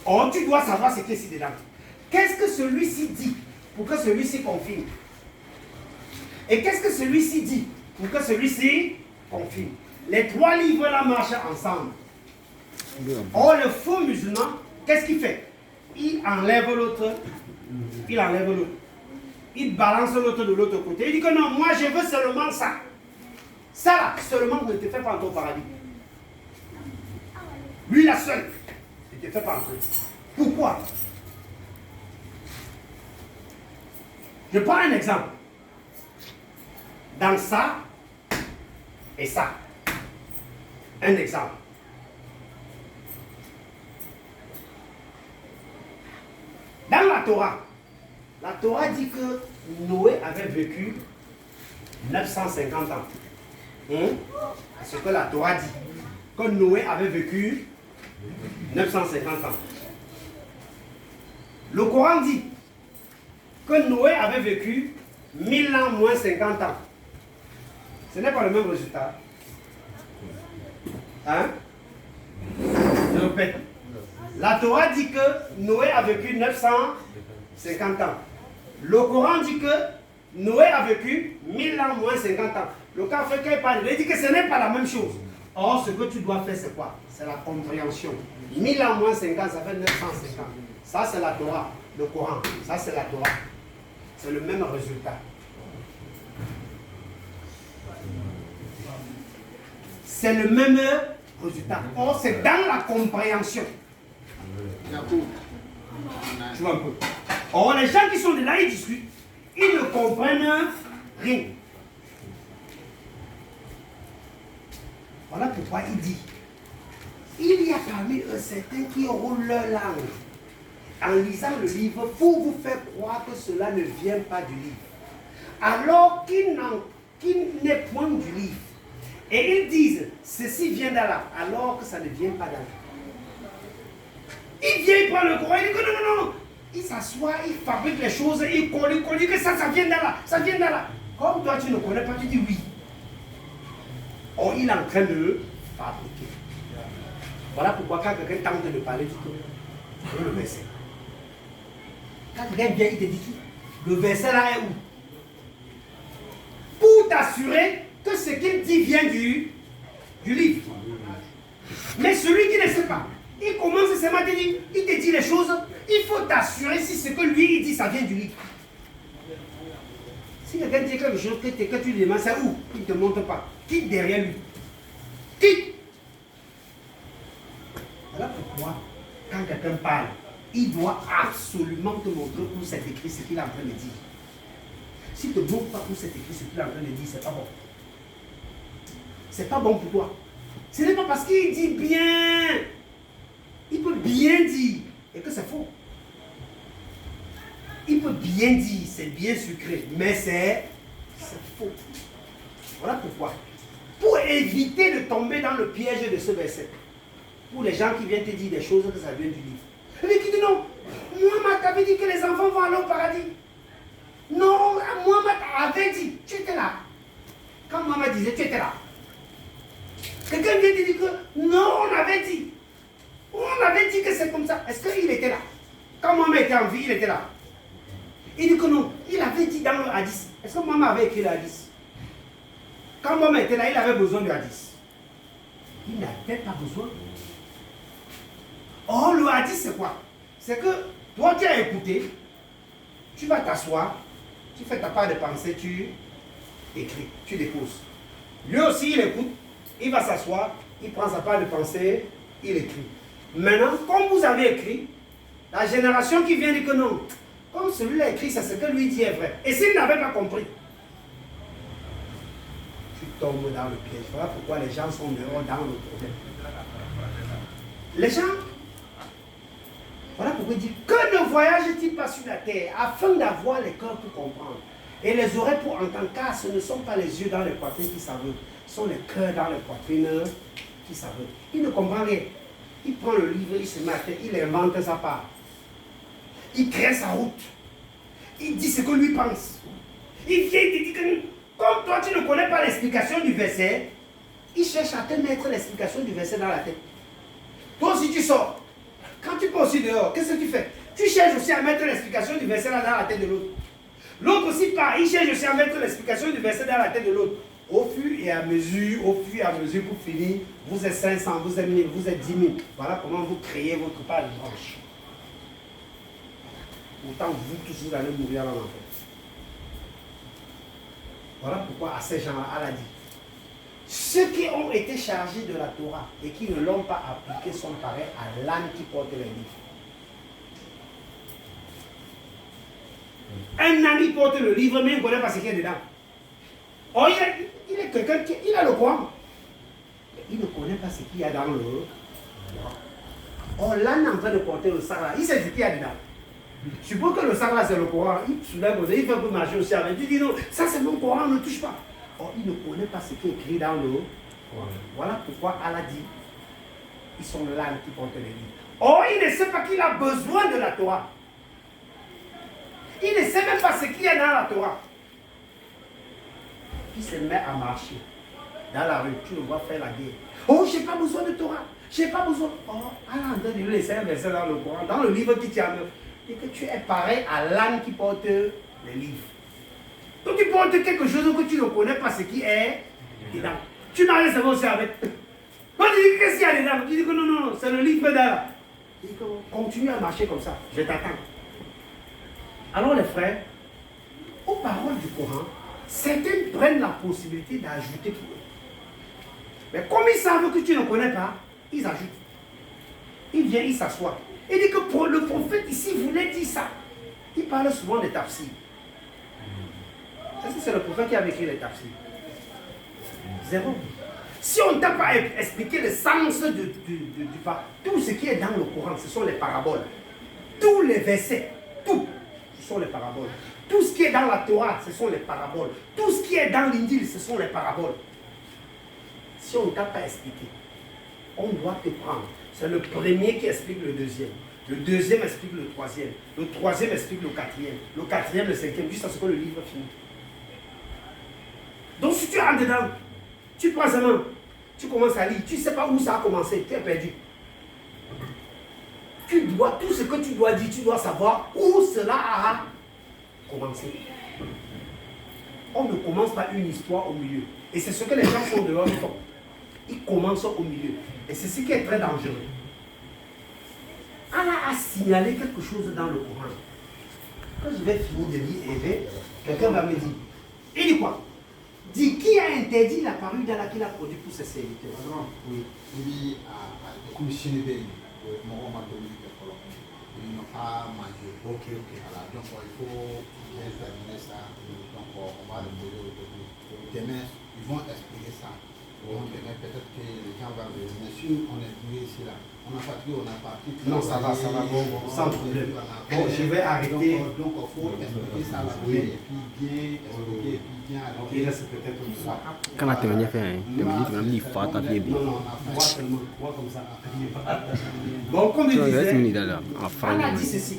Or, tu dois savoir ce qui est ici dedans. Qu'est-ce que celui-ci dit pour que celui-ci confirme? Et qu'est-ce que celui-ci dit pour que celui-ci confirme? Les trois livres-là marchent ensemble. Or, le faux musulman, qu'est-ce qu'il fait? Il enlève l'autre. Il enlève l'autre. Il balance l'autre de l'autre côté. Il dit que non, moi je veux seulement ça. Ça là, seulement ne te fait pas entrer au paradis. Lui la seule, ne te fait pas entrer. Pourquoi? Je prends un exemple. Dans ça et ça. Un exemple. Dans la Torah dit que Noé avait vécu 950 ans. C'est ce que la Torah dit. Que Noé avait vécu 950 ans. Le Coran dit que Noé avait vécu 1000 ans moins 50 ans. Ce n'est pas le même résultat. Hein? Je répète. La Torah dit que Noé a vécu 950 ans. Le Coran dit que Noé a vécu 1000 ans moins 50 ans. Le cas africain il dit que ce n'est pas la même chose. Or, ce que tu dois faire, c'est quoi? C'est la compréhension. 1000 ans moins 50, ça fait 950. Ça, c'est la Torah. Le Coran, ça, c'est la Torah. C'est le même résultat. C'est le même résultat. Or, c'est dans la compréhension. Tu vois un peu. Or, les gens qui sont de là, ils discutent. Ils ne comprennent rien. Voilà pourquoi il dit, il y a parmi eux certains qui roulent leur langue en lisant le livre pour vous faire croire que cela ne vient pas du livre, alors qu'il n'est point du livre. Et ils disent, ceci vient d'Allah, alors que ça ne vient pas d'Allah. Il vient, il prend le Coran, il dit que non. Il s'assoit, il fabrique les choses, il dit que ça vient d'Allah, ça vient d'Allah. Comme toi tu ne connais pas, tu dis oui. Or, il est en train de fabriquer. Voilà pourquoi quand quelqu'un tente de parler, tu veux le verset. Quand quelqu'un vient, il te dit le verset là est où? Pour t'assurer que ce qu'il dit vient du livre. Mais celui qui ne sait pas, il commence seulement à te dire, il te dit les choses, il faut t'assurer si ce que lui il dit, ça vient du livre. Si quelqu'un dit quelque chose que tu lui demandes, c'est où? Il ne te montre pas. Quitte derrière lui. Quitte. Voilà pourquoi, quand quelqu'un parle, il doit absolument te montrer où c'est écrit ce qu'il est en train de dire. S'il ne te montre pas où c'est écrit ce qu'il est en train de dire, c'est pas bon. C'est pas bon pour toi. Ce n'est pas parce qu'il dit bien. Il peut bien dire et que c'est faux. Il peut bien dire, c'est bien sucré, mais c'est faux. Voilà pourquoi. Pour éviter de tomber dans le piège de ce verset, pour les gens qui viennent te dire des choses que ça vient du livre. Mais qui dit non, Mohamed avait dit que les enfants vont aller au paradis. Non, Mohamed avait dit, tu étais là. Quand Mohamed disait, tu étais là. Quelqu'un vient te dire que non, on avait dit. On avait dit que c'est comme ça. Est-ce qu'il était là? Quand Mohamed était en vie, il était là. Il dit que non, il avait dit dans le hadith. Est-ce que Mohamed avait écrit le hadith? Quand Mohamed était là, il avait besoin du hadith. Il n'avait pas besoin. Or, le hadith, c'est quoi? C'est que toi, tu as écouté, tu vas t'asseoir, tu fais ta part de pensée, tu écris, tu déposes. Lui aussi, il écoute, il va s'asseoir, il prend sa part de pensée, il écrit. Maintenant, comme vous avez écrit, la génération qui vient dit que non, comme celui-là écrit, c'est ce que lui dit est vrai. Et s'il n'avait pas compris, tu tombes dans le piège. Voilà pourquoi les gens sont dehors dans le problème. Les gens, voilà pourquoi il dit, que ne voyage-t-il pas sur la terre afin d'avoir les cœurs pour comprendre et les oreilles pour entendre, car ce ne sont pas les yeux dans les poitrines qui savent, ce sont les cœurs dans les poitrines qui savent. Il ne comprend rien. Il prend le livre, il se met à terre, il invente sa part. Il crée sa route. Il dit ce que lui pense. Il vient et te dit que comme toi tu ne connais pas l'explication du verset, il cherche à te mettre l'explication du verset dans la tête. Toi aussi tu sors. Quand tu pars aussi dehors, qu'est-ce que tu fais? Tu cherches aussi à mettre l'explication du verset là dans la tête de l'autre. L'autre aussi part, il cherche aussi à mettre l'explication du verset dans la tête de l'autre. Au fur et à mesure, pour finir, vous êtes 500, vous êtes 1000, vous êtes 10 000. Voilà comment vous créez votre part de branche. Pourtant, vous tous, vous allez mourir dans l'enfer. Voilà pourquoi à ces gens-là, Allah dit, ceux qui ont été chargés de la Torah et qui ne l'ont pas appliquée sont pareils à l'âne qui porte les livres. Un âne qui porte le livre, mais il ne connaît pas ce qu'il y a dedans. Oh, il est quelqu'un qui a le Coran. Mais il ne connaît pas ce qu'il y a dans le Coran. Oh, l'âne en train de porter le sac là, il sait ce qu'il y a dedans. Je suppose que le sac là c'est le Coran. Il soulève, il fait un peu marcher aussi avec. Tu dis non, ça c'est mon Coran, ne touche pas. Oh, il ne connaît pas ce qui est écrit dans le Coran. Voilà pourquoi Allah dit, ils sont l'âne qui porte les livres. Oh, il ne sait pas qu'il a besoin de la Torah. Il ne sait même pas ce qu'il y a dans la Torah. Il se met à marcher dans la rue, tu le vois faire la guerre. Oh, je n'ai pas besoin de Torah. Je n'ai pas besoin. Oh, Allah en train de lui laisser un verset dans le Coran, dans le livre qui tient. Et que tu es pareil à l'âne qui porte les livres. Donc tu portes quelque chose que tu ne connais pas ce qui est dedans. Tu n'as rien à savoir aussi avec. Quand tu dis qu'est-ce qu'il y a dedans, tu dis que non, c'est le livre là. Tu dis que continue à marcher comme ça, je t'attends. Alors les frères, aux paroles du Coran, certains prennent la possibilité d'ajouter pour eux. Mais comme ils savent que tu ne connais pas, ils ajoutent. Il vient, il s'assoit. Il dit que pour le prophète ici voulait dire ça. Il parle souvent des tafsirs. Est-ce que c'est le prophète qui a écrit les tafsirs? Zéro. Si on ne t'a pas expliqué le sens du tout ce qui est dans le Coran, ce sont les paraboles. Tous les versets, tout, ce sont les paraboles. Tout ce qui est dans la Torah, ce sont les paraboles. Tout ce qui est dans l'Injil, ce sont les paraboles. Si on ne t'a pas expliqué, on doit te prendre. C'est le premier qui explique le deuxième. Le deuxième explique le troisième. Le troisième explique le quatrième. Le quatrième, le cinquième, jusqu'à ce que le livre finisse. Donc si tu rentres dedans, tu prends sa main, tu commences à lire, tu ne sais pas où ça a commencé, tu es perdu. Tout ce que tu dois dire, tu dois savoir où cela a commencé. On ne commence pas une histoire au milieu. Et c'est ce que les gens font dehors, ils font. Ils commencent au milieu. Et c'est ce qui est très dangereux. Allah a signalé quelque chose dans le Coran. Quand je vais finir de lire, quelqu'un va me dire, il dit quoi? Dit qui a interdit la parole d'Allah qu'il a produit pour ses serviteurs? Oui, il a commissionné des ils n'ont pas mangé. Ok, ok. Voilà, donc il faut bien terminer ça. Donc on va le poser aujourd'hui. Demain, ils vont expliquer ça. Donc demain, peut-être que les gens vont venir. Mais si on est venu ici, là, on a fatigué, on a parti. Non, ça va, bon, sans problème. Bon, je vais arrêter. Donc il faut expliquer ça là, Oui. et puis bien expliquer, et puis bien Ok, arrêter. là c'est peut-être comme ça. Kana tɛmɛ ɲɛfɛ yan tɛmɛli tɛmɛ min fa ta fiye bi Non, non, moi seulement, moi comme ça. Bon, comme il yɛrɛ tun disait, nin da la a fara Allah ɲɔgɔn dit ceci.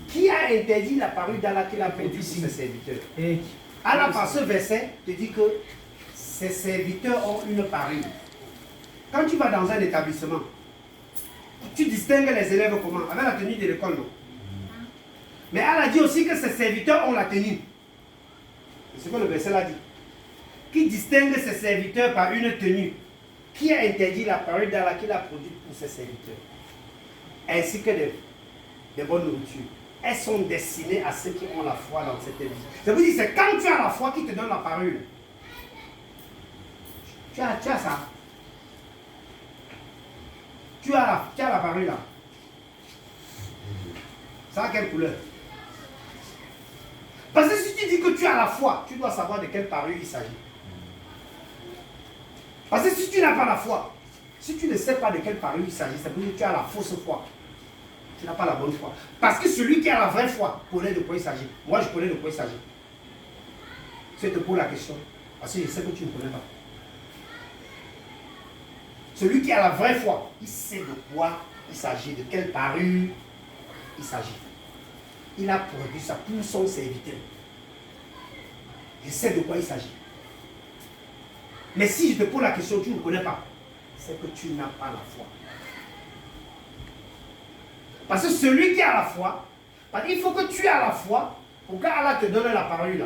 Qui a interdit la parole d'Allah qu'il a produit sur ses serviteurs? Allah, par ce verset, te dit que ses serviteurs ont une parole. Quand tu vas dans un établissement, tu distingues les élèves comment? Avec la tenue de l'école, non? Mais Allah dit aussi que ses serviteurs ont la tenue. C'est ce que le verset l'a dit. Qui distingue ses serviteurs par une tenue? Qui a interdit la parole d'Allah qu'il a produite pour ses serviteurs? Ainsi que des bonnes nourritures. Elles sont destinées à ceux qui ont la foi dans cette vie. Ça veut dire c'est quand tu as la foi qui te donne la parole. Tu as ça. Tu as la parole là. Ça a quelle couleur? Parce que si tu dis que tu as la foi, tu dois savoir de quelle parole il s'agit. Parce que si tu n'as pas la foi, si tu ne sais pas de quelle parole il s'agit, ça veut dire que tu as la fausse foi. Tu n'as pas la bonne foi. Parce que celui qui a la vraie foi connaît de quoi il s'agit. Moi, je connais de quoi il s'agit. Je te pose la question. Parce que je sais que tu ne connais pas. Celui qui a la vraie foi, il sait de quoi il s'agit, de quelle parole il s'agit. Il a produit ça pour son serviteur. Il sait de quoi il s'agit. Mais si je te pose la question, tu ne connais pas, c'est que tu n'as pas la foi. Parce que celui qui a la foi, il faut que tu aies la foi pour qu'Allah te donne la parole là.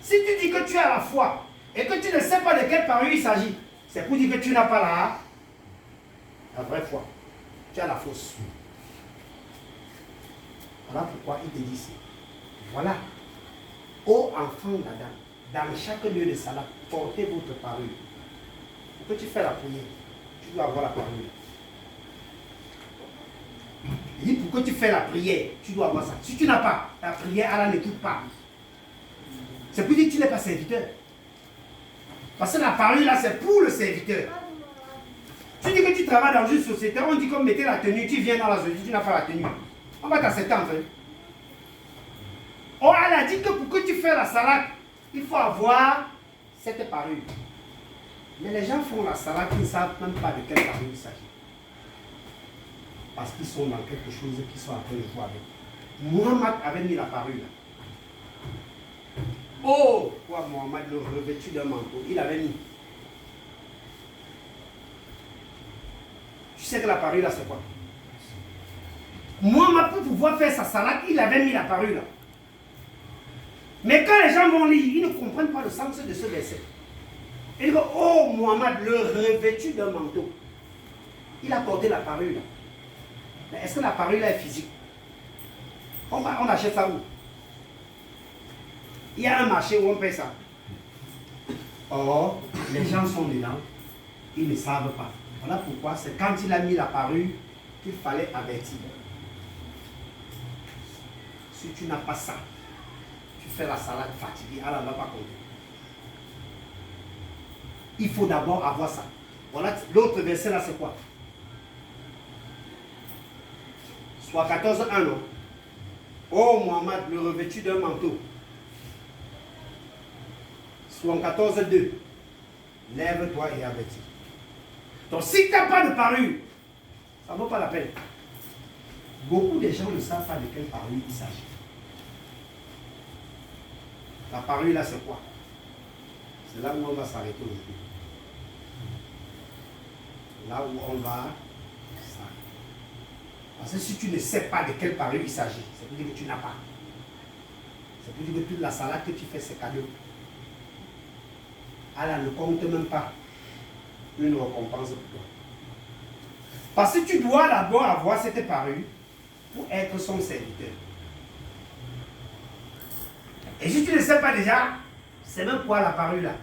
Si tu dis que tu as la foi et que tu ne sais pas de quelle parole il s'agit, c'est pour dire que tu n'as pas la vraie foi. Tu as la fausse. Voilà pourquoi il te dit ça. Voilà. Ô enfants d'Adam, dans chaque lieu de salat, portez votre parole. Pour que tu fais la prière, tu dois avoir la parole. Il dit pour que tu fais la prière, tu dois avoir ça. Si tu n'as pas, ta prière, Allah n'écoute pas. C'est pour dire que tu n'es pas serviteur. Parce que la parole là, c'est pour le serviteur. Tu dis que tu travailles dans une société, on dit qu'on mettait la tenue, tu viens dans la société, tu n'as pas la tenue. On va t'accepter en fait. Or, elle a dit que pour que tu fasses la salade, il faut avoir cette parole. Mais les gens font la salade, ils ne savent même pas de quelle parole il s'agit. Parce qu'ils sont dans quelque chose qu'ils sont en train de jouer avec. Muhammad avait mis la parole là. Oh, quoi, Muhammad, le revêtu d'un manteau, il avait mis. Tu sais que la parole là, c'est quoi? Muhammad, pour pouvoir faire sa salade, il avait mis la parole là. Mais quand les gens vont lire, ils ne comprennent pas le sens de ce verset. Ils disent, oh, Muhammad, le revêtu d'un manteau. Il a porté la parole là. Mais est-ce que la parole là est physique? On achète ça où? Il y a un marché où on paye ça. Or, les gens sont dedans, ils ne savent pas. Voilà pourquoi c'est quand il a mis la parole qu'il fallait avertir. Si tu n'as pas ça, tu fais la salade fatiguée, Allah ne va pas compter. Il faut d'abord avoir ça. Voilà, l'autre verset là, c'est quoi? Soit 14:1, non? Oh Muhammad, le revêtu d'un manteau. Soit 14:2. Lève-toi et avertis. Donc si tu n'as pas de parole, ça ne vaut pas la peine. Beaucoup de gens ne savent pas de quelle parole il s'agit. La parole là, c'est quoi? C'est là où on va s'arrêter aujourd'hui. Là où on va s'arrêter. Parce que si tu ne sais pas de quelle parole il s'agit, c'est pour dire que tu n'as pas. C'est pour dire que toute la salade que tu fais, c'est cadeau. Allah ne compte même pas une récompense pour toi. Parce que tu dois d'abord avoir cette parole pour être son serviteur. Et si tu ne sais pas déjà, c'est même quoi la parole là?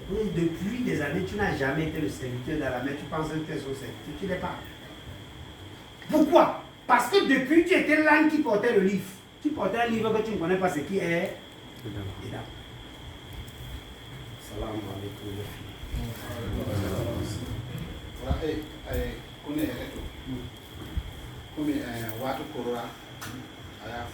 Depuis des années, tu n'as jamais été le serviteur d'Allah, mais tu penses que tu es son serviteur. Tu n'es pas. Pourquoi? Parce que depuis, tu étais l'âne qui portait le livre. Tu portais un livre que tu ne connais pas ce qui est dedans. Salam alaikum. Voilà, kone eto. Kome watu korora aya